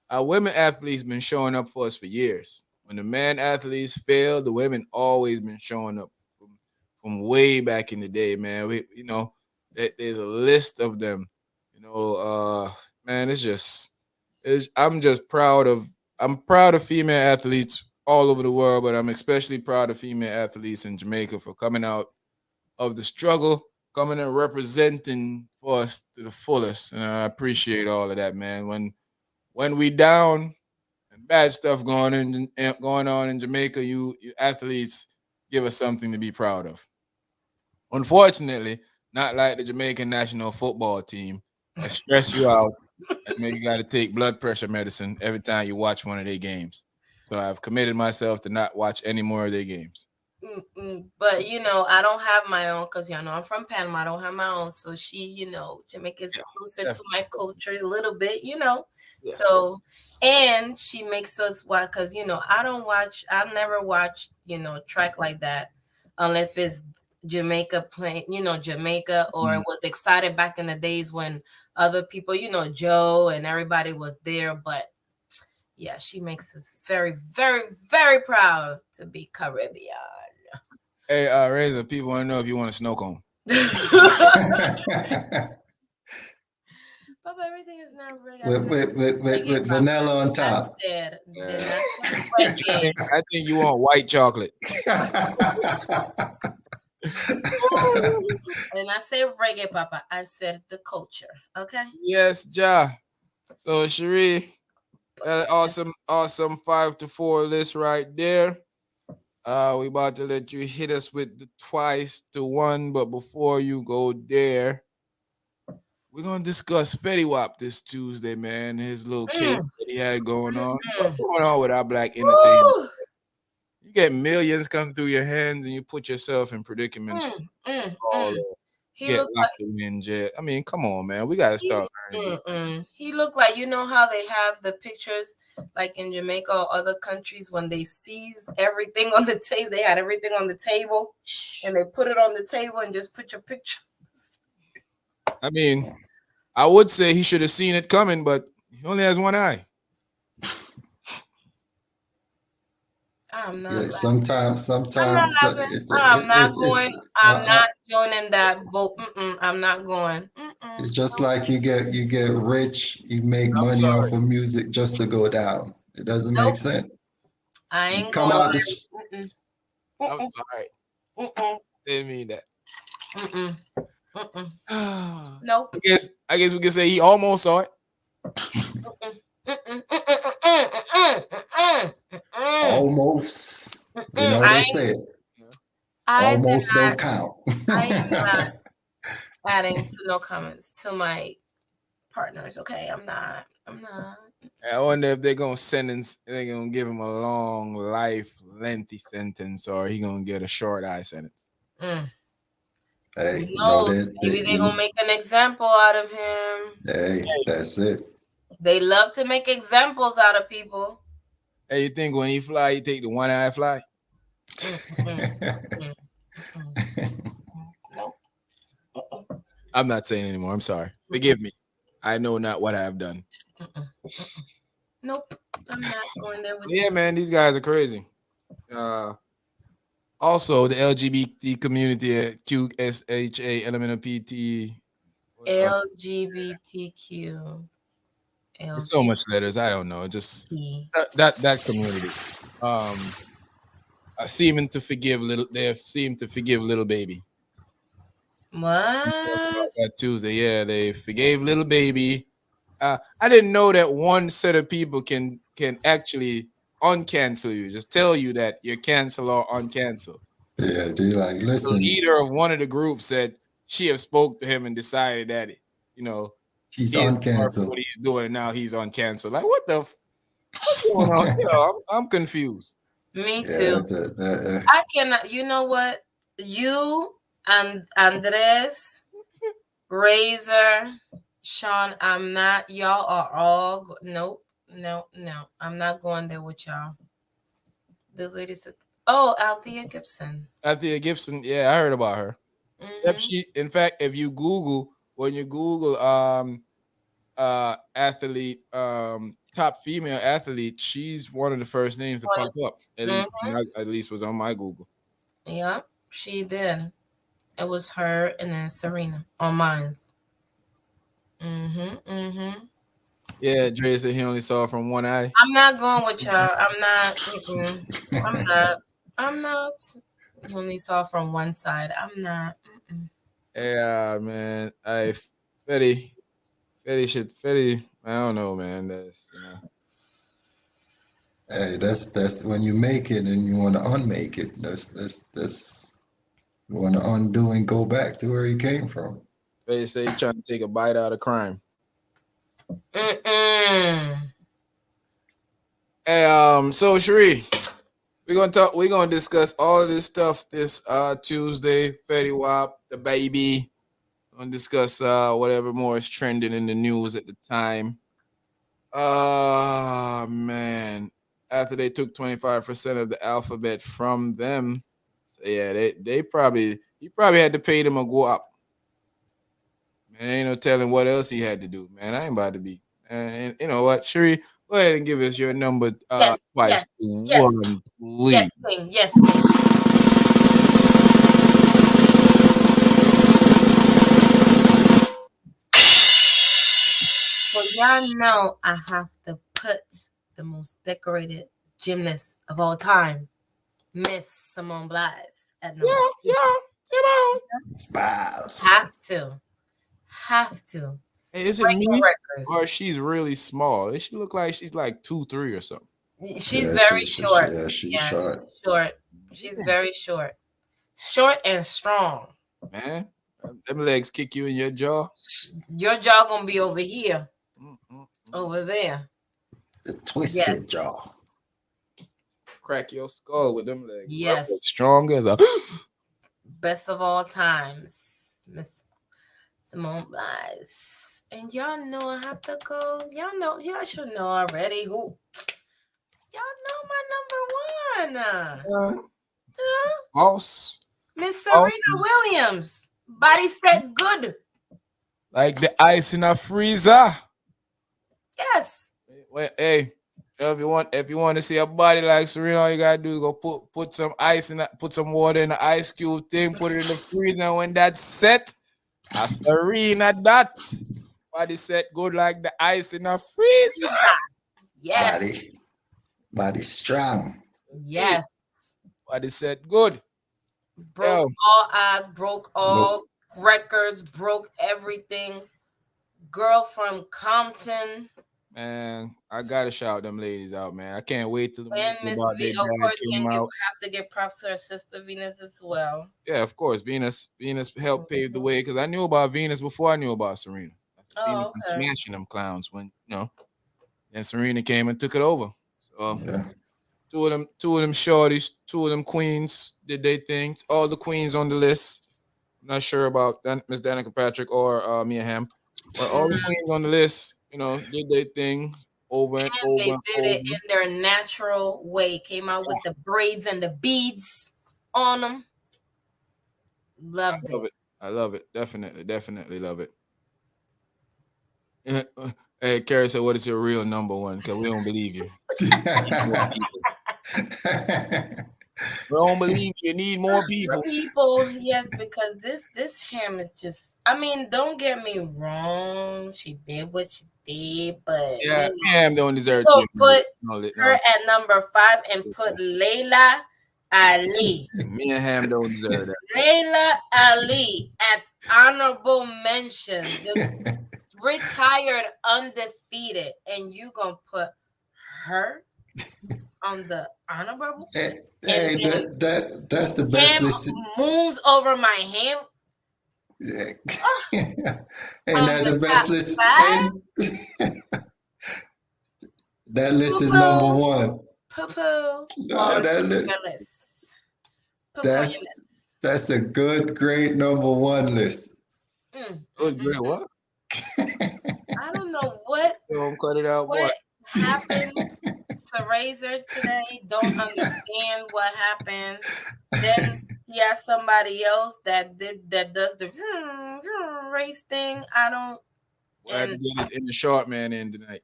our women athletes been showing up for us for years. When the man athletes failed, the women always been showing up from way back in the day, man. There's a list of them. Man, I'm proud of female athletes all over the world, but I'm especially proud of female athletes in Jamaica for coming out of the struggle, coming and representing for us to the fullest. And I appreciate all of that, man. When we down and bad stuff going on in Jamaica, you athletes give us something to be proud of. Unfortunately, not like the Jamaican national football team that stress you out and make you got to take blood pressure medicine every time you watch one of their games. So I've committed myself to not watch any more of their games. But I don't have my own because I'm from Panama. I don't have my own, so she, Jamaica's closer to my culture a little bit, Yes, so and she makes us watch because I've never watched track like that unless it's Jamaica playing, Jamaica, or it was excited back in the days when other people, Joe and everybody was there, but. Yeah, she makes us very, very, very proud to be Caribbean. Hey, Razor, people want to know if you want a snow cone. Papa, everything is not ready. With vanilla on top. I think you want white chocolate. And I say reggae, Papa. I said the culture. Okay? Yes, Ja. So, Cherie, awesome 5-4 list right there. We about to let you hit us with the 2-1, but before you go there, we're gonna discuss Fetty Wap this Tuesday, man. His little case that he had going on. What's going on with our black entertainment? You get millions come through your hands, and you put yourself in predicaments. get looked locked in jail. I mean, come on, man. We gotta start learning. He looked like, you know how they have the pictures like in Jamaica or other countries when they seize everything on the table. They had everything on the table and they put it on the table and just put your picture. I mean, I would say he should have seen it coming, but he only has one eye. I'm not. Yeah, sometimes I'm not joining that boat. I'm not going. It's just like you get rich, you make I'm money sorry. off of music just to go down. It doesn't make sense. I You ain't come going out there. this. I'm sorry. Didn't mean that. Nope. I guess we can say he almost saw it. Almost. You know they say it. Almost don't count. I am not adding to no comments to my partners. Okay, I'm not. I wonder if they're gonna give him a long life lengthy sentence, or he gonna get a short eye sentence. Hey, Who knows? Maybe they're gonna make an example out of him. Hey, that's it. They love to make examples out of people. Hey, you think when he fly, he take the one eye fly? I'm not saying anymore. I'm sorry. Forgive me. I know not what I have done. Nope. I'm not going there with you. Man, these guys are crazy. Also, the LGBT community, QSHA, elemental PT. LGBTQ. There's so much letters. I don't know. Just that community. Seeming to forgive little. They have seemed to forgive little baby. What? That Tuesday, yeah, they forgave little baby. I didn't know that one set of people can actually uncancel you. Just tell you that you're cancel or uncancel. Yeah, they like listen. The leader of one of the groups said she have spoke to him and decided that he's uncanceled. What he's doing now, he's uncanceled. Like what the? What's going on? I'm confused. Me too. I cannot. You know what? You and Andres, Razor, Sean. I'm not. Y'all are all. Nope. No. I'm not going there with y'all. This lady said, "Oh, Althea Gibson." Althea Gibson. Yeah, I heard about her. Yep, in fact, if you Google athlete, top female athlete, she's one of the first names to pop up. At least was on my Google. Yeah, she did. It was her and then Serena on mine's. Yeah, Dre said he only saw it from one eye. I'm not going with y'all. I'm not. He only saw from one side. I'm not. Yeah, man. Fetty. I don't know, man. That's Hey, that's when you make it and you want to unmake it. That's you want to undo and go back to where you came from. They say you're trying to take a bite out of crime. Hey, so Cherie, we're gonna discuss all of this stuff this Tuesday. Fetty Wap, the baby. We're gonna discuss whatever more is trending in the news at the time. Man. After they took 25% of the alphabet from them. So yeah, he probably had to pay them a go up. Man, ain't no telling what else he had to do, man. I ain't about to be. And you know what, Cherie, go ahead and give us your number twice. One, please. Yes. Well, y'all know I have to put the most decorated gymnast of all time, Miss Simone Bliss. Simone. Have to. Hey, is it me or she's really small? Does she look like she's like 2'3" or something? She's very short. She's short. She's very short. Short and strong. Man, them legs kick you in your jaw. Your jaw gonna be over here. Over there. The twisted jaw. Crack your skull with them legs. Yes. Strong as a best of all times, Miss Simone Bliss. And y'all know I have to go. Y'all should know already who. Y'all know my number one. Boss. Miss Serena Williams. Body set good. Like the ice in a freezer. Yes. Well, hey, if you want to see a body like Serena, all you gotta do is go put some ice in that, put some water in the ice cube thing, put it in the freezer, and when that's set, a Serena that body set good like the ice in a freezer. Yes. Body strong. Yes. Body set good. Broke all odds, broke all records, broke everything. Girl from Compton. Man, I gotta shout them ladies out, man. I can't wait till the movie And Miss about V, their of dad course, came out. have to give props to her sister Venus as well. Yeah, of course. Venus helped pave the way because I knew about Venus before I knew about Serena. Venus was smashing them clowns when and Serena came and took it over. So two of them shorties, two of them queens did their thing. All the queens on the list. I'm not sure about Miss Danica Patrick or Mia Hamm, but all the queens on the list, did their thing over and over. They did it in their natural way. Came out with the braids and the beads on them. Loved it. I love it. Definitely love it. Hey, Carrie said, what is your real number one? Because we don't believe you. We don't believe you. Need more people. Yes, because this ham is just, I mean, don't get me wrong. She did what she did, but yeah, Ham don't deserve to put her at number 5 and put Layla Ali. Me and Ham don't deserve that. Layla Ali at honorable mention. Retired undefeated, and you gonna put her on the honorable? Hey, that's the best list. Moons over my ham. And that's the best list. That list is number one. Poo-poo. No, that's a good, great number one list. Good, great what? I don't know what. Don't cut it out. What happened to Razor today? Don't understand what happened. Then he has somebody else that does the race thing. I don't. Well, I had to get his inner short man in tonight.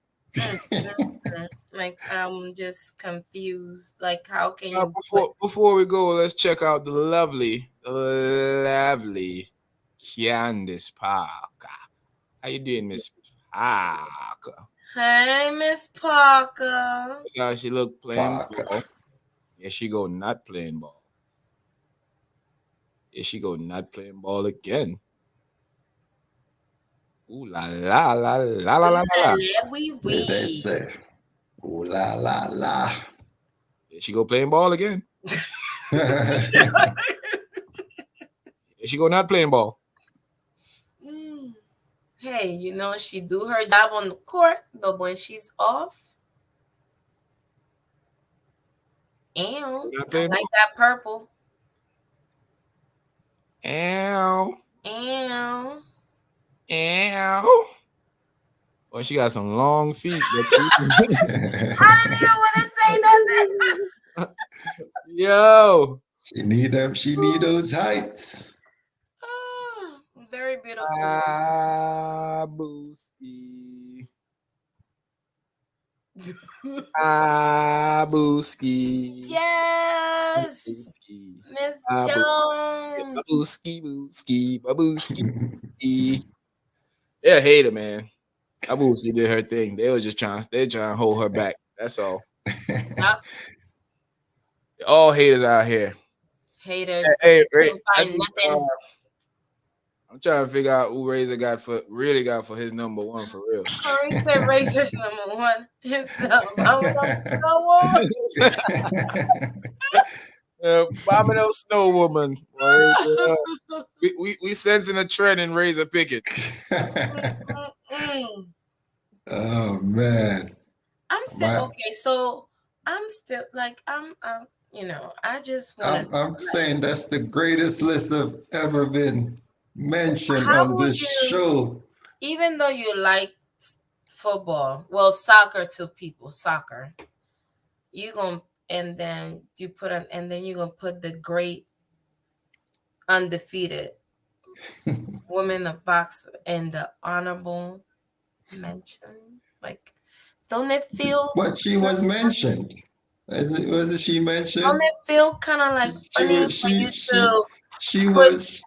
Like, I'm just confused. Like, how can you? Before we go, let's check out the lovely Candace Parker. How you doing, Miss Parker? Hey, Miss Parker. That's how she look playing ball. Yeah, she go not playing ball. Yeah, she go not playing ball again. Ooh la la la la la la la. Did they say? Ooh la la la. Yeah, she go playing ball again. Yeah, she go not playing ball. Hey, she do her job on the court, but when she's off, I like that purple. Ow. Well, she got some long feet. I didn't even want to say nothing. Yo. She need them. She need those heights. Oh, very beautiful. Booski. Booski. Yes. Miss Jones. Booski. They're a hater, man. Booski did her thing. They trying to hold her back. That's all. All haters out here. Haters. Hey, find nothing. I'm trying to figure out who Razor got for his number one for real. He said Razor's number one. Abominable Snow Woman. We sensing a trend in Razor Pickett. Oh man. I'm still okay. So I'm still like I just want. I'm saying that's the greatest list I've ever been mentioned How on would this you, show. even though you like football, well, soccer to people, soccer, you gonna and then you put on, and then you're gonna put the great undefeated woman of box in the honorable mention. Like, don't it feel? But she was mentioned. Was it she Don't mentioned? it feel kind of like She funny was for she you she to she put was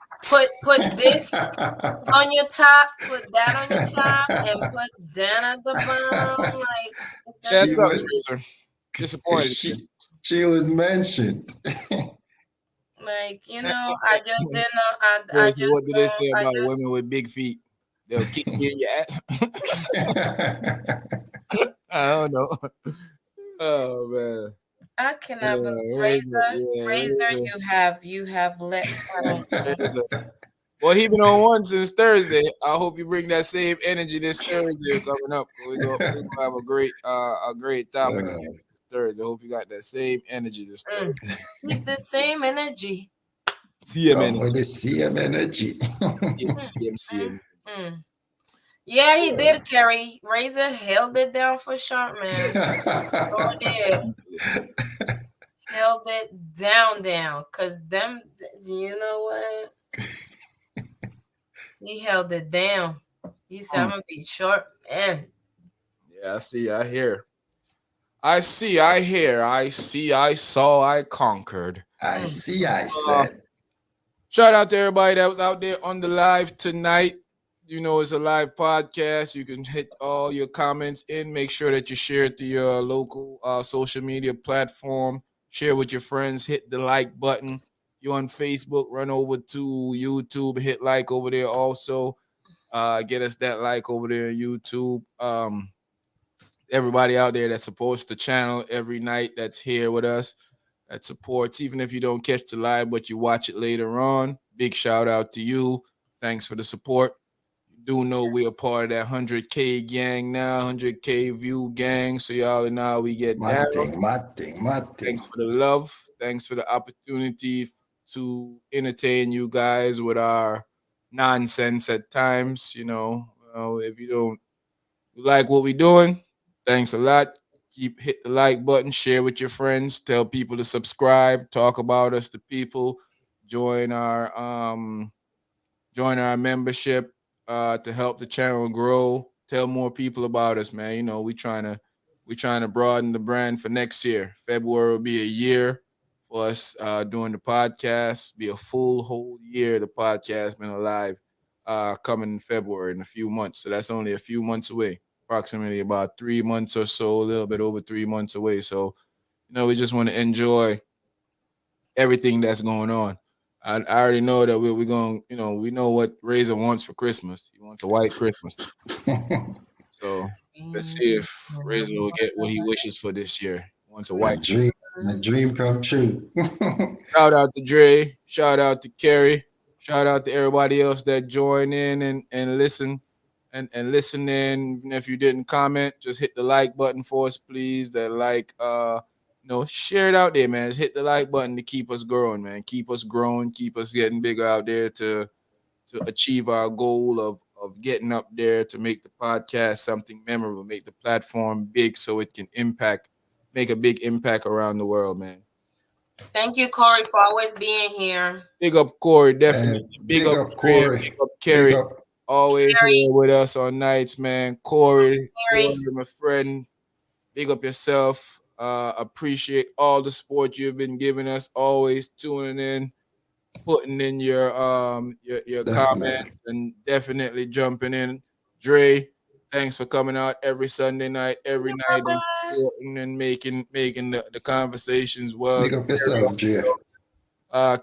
put this on your top, put that on your top, and put that at the bottom? Like she That that's sucks, was Razor. Disappointed. she was mentioned. like Eh, I just didn't know. I Razor, just what do they don't. say I about just women with big feet? They'll kick you in your ass. I don't know. Oh man. I cannot believe Yeah, Razor. Razor. Yeah, Razor, Razor. you have let. Razor. Well, he been on one since Thursday. I hope you bring that same energy this Thursday coming up. We gonna have a great topic this Thursday. I hope you got that same energy this Thursday. Keep the same energy. CM Come with energy. the same energy. CM. Mm. Yeah, he did, Kerry. Razor held it down for sharp, man. Sure did. Held it down. Cause them, you know what? He held it down. He said, "I'm gonna be short, man." Yeah, I see. I hear. I see. I hear. I see. I saw. I conquered. I see, I Uh, said. Shout out to everybody that was out there on the live tonight. You know, it's a live podcast. You can hit all your comments in. Make sure that you share it to your local social media platform. Share with your friends. Hit the like button. You on Facebook, run over to YouTube, hit like over there also. Get us that like over there on YouTube. Everybody out there that supports the channel every night, that's here with us, that supports, even if you don't catch the live, but you watch it later on. Big shout out to you. Thanks for the support. You do know we are part of that 100K gang now, 100K view gang. So y'all know how we get My down. thing, my thing, my thing. Thanks for the love. Thanks for the opportunity to entertain you guys with our nonsense at times. If you don't like what we're doing, thanks a lot. Hit the like button, share with your friends, tell people to subscribe, talk about us to people, join our membership to help the channel grow. Tell more people about us, man. We trying to broaden the brand for next year. February will be a year for us doing the podcast. Be a full whole year. The podcast been alive. Coming in February in a few months. So that's only a few months away. Approximately about 3 months or so, a little bit over 3 months away. So, we just want to enjoy everything that's going on. I already know that we're going, we know what Razor wants for Christmas. He wants a white Christmas. So let's see if Razor will get what he wishes for this year. He wants a white. My dream come true. Shout out to Dre. Shout out to Kerry. Shout out to everybody else that joined in and listen and listen in. Even if you didn't comment, just hit the like button for us, please. That share it out there, man. Just hit the like button to keep us growing, man. Keep us growing, keep us getting bigger out there to achieve our goal of getting up there to make the podcast something memorable, make the platform big so it can make a big impact around the world, man. Thank you, Corey, for always being here. Big up Corey, definitely. Big Big up up Trey, Corey. big up Big Kerry. up. Always Kerry. here with us on nights, man. Corey, Kerry. my friend. Big up yourself. Appreciate all the support you've been giving us. Always tuning in, putting in your Definitely. comments, and definitely jumping in. Dre, thanks for coming out every Sunday night, every night, and supporting and making the conversations well. Big up yourself, Jay.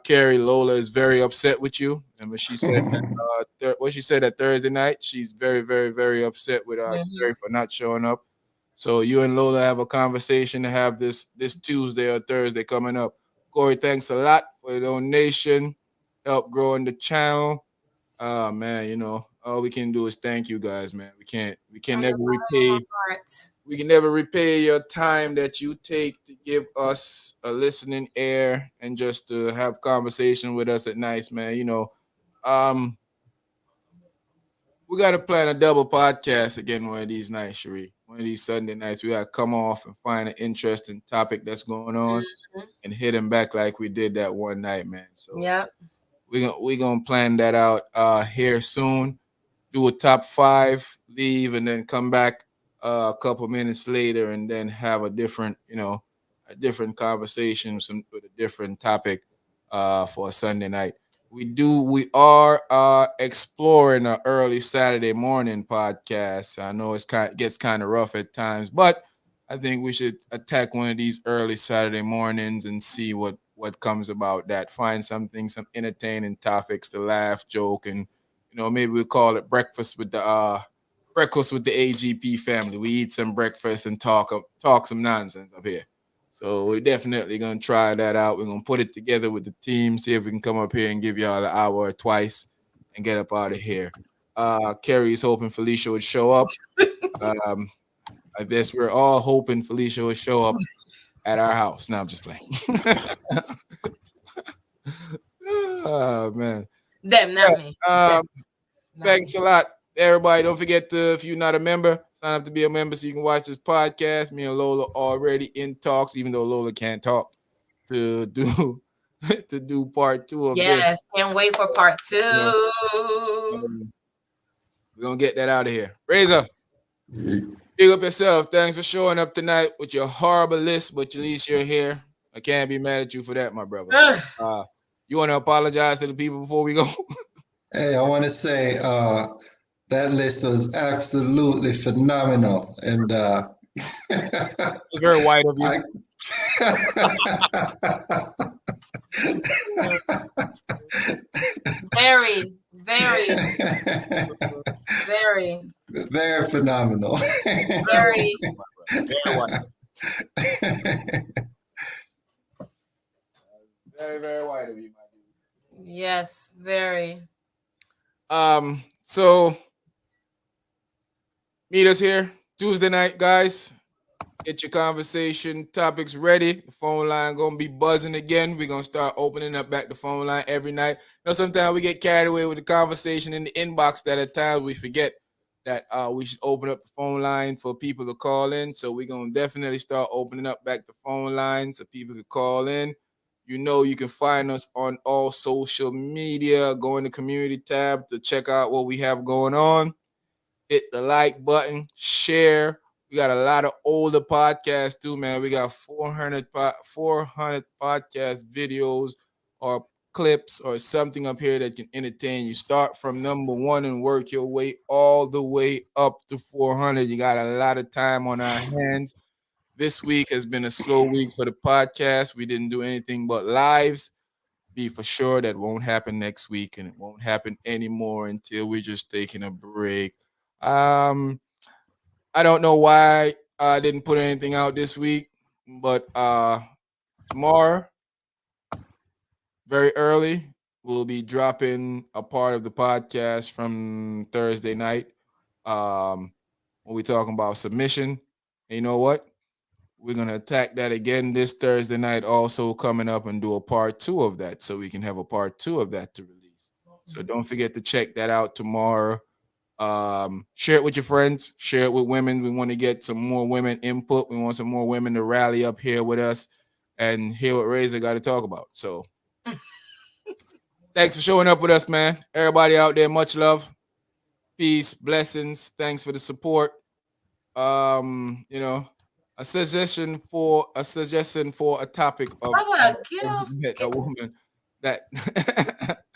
Carrie Lola is very upset with you, and what she said, what she said at Thursday night, she's very, very, very upset with Carrie for not showing up. So you and Lola have a conversation to have this Tuesday or Thursday coming up. Corey, thanks a lot for the donation, help growing the channel. Man, all we can do is thank you guys, man. We can never repay. We can never repay your time that you take to give us a listening ear and just to have conversation with us at night, man. We got to plan a double podcast again one of these nights, Cherie. One of these Sunday nights. We got to come off and find an interesting topic that's going on and hit them back like we did that one night, man. So Yep. we're gonna plan that out here soon. Do a top 5, leave, and then come back a couple minutes later, and then have a different conversation with a different topic for a Sunday night. We are exploring an early Saturday morning podcast. I know gets kind of rough at times, but I think we should attack one of these early Saturday mornings and see what comes about that. Find some entertaining topics to laugh, joke, and maybe we'll call it breakfast with the AGP family. We eat some breakfast and talk some nonsense up here. So we're definitely gonna try that out. We're gonna put it together with the team, see if we can come up here and give y'all an hour or twice and get up out of here. Kerry's hoping Felicia would show up. I guess we're all hoping Felicia would show up at our house. No, I'm just playing. Oh man. Them, not me. Thanks a lot, everybody. Don't forget if you're not a member, sign up to be a member so you can watch this podcast. Me and Lola already in talks, even though Lola can't talk, to do part 2 of this. Yes, can't wait for part 2. We're gonna get that out of here. Razor, big up yourself. Thanks for showing up tonight with your horrible list, but at least you're here. I can't be mad at you for that, my brother. You want to apologize to the people before we go? Hey, I want to say that list was absolutely phenomenal, and very white of you. Very phenomenal. Very white. Very white of you, my dude. Yes, very. So meet us here Tuesday night, guys. Get your conversation topics ready. The phone line gonna be buzzing again. We're gonna start opening up back the phone line every night. Sometimes we get carried away with the conversation in the inbox that at times we forget that we should open up the phone line for people to call in. So we're gonna definitely start opening up back the phone line so people can call in. You can find us on all social media. Go in the community tab to check out what we have going on. Hit the like button, share. We got a lot of older podcasts too, man. We got 400 podcast videos or clips or something up here that can entertain you. Start from number 1 and work your way all the way up to 400. You got a lot of time on our hands. This week has been a slow week for the podcast. We didn't do anything but lives. Be for sure that won't happen next week, and it won't happen anymore until we're just taking a break. I don't know why I didn't put anything out this week, but tomorrow, very early, we'll be dropping a part of the podcast from Thursday night when we're talking about submission. And you know what? We're going to attack that again this Thursday night, also coming up and do a part 2 of that so we can have a part 2 of that to release. So don't forget to check that out tomorrow. Share it with your friends. Share it with women. We want to get some more women input. We want some more women to rally up here with us and hear what Razor got to talk about. So thanks for showing up with us, man. Everybody out there, much love. Peace, blessings. Thanks for the support. A suggestion for a topic of Papa, get off. A woman that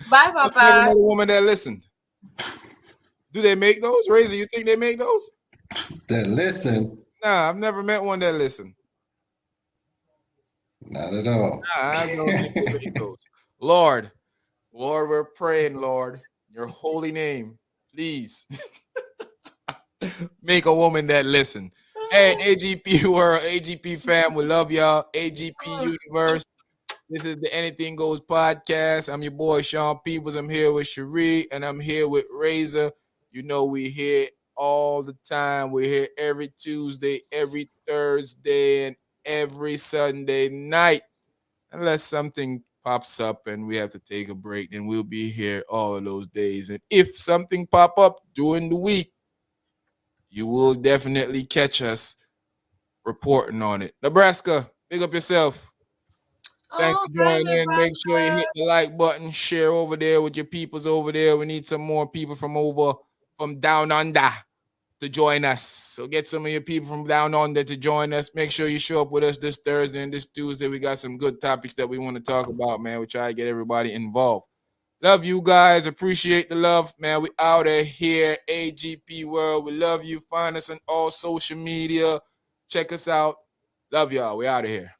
Bye, Papa. Another woman that listened. Do they make those? Razor, you think they make those? That listen? Nah, I've never met one that listened. Not at all. Nah, I don't think they make those. Lord, we're praying, Lord, your holy name, please make a woman that listen. Hey, AGP world, AGP fam, we love y'all. AGP universe. This is the Anything Goes podcast. I'm your boy Sean Peoples. I'm here with Cherie, and I'm here with Razor. We here all the time. We're here every Tuesday, every Thursday, and every Sunday night, unless something pops up and we have to take a break, then we'll be here all of those days. And if something pop up during the week, you will definitely catch us reporting on it. Nebraska, big up yourself. Thanks for Hi, joining in. Make sure you Nebraska. hit the like button, share over there with your peoples over there. We need some more people from down under to join us. So get some of your people from down under to join us. Make sure you show up with us this Thursday and this Tuesday. We got some good topics that we want to talk about, man. We try to get everybody involved. Love you guys. Appreciate the love, man. We out of here. AGP World. We love you. Find us on all social media. Check us out. Love y'all. We out of here.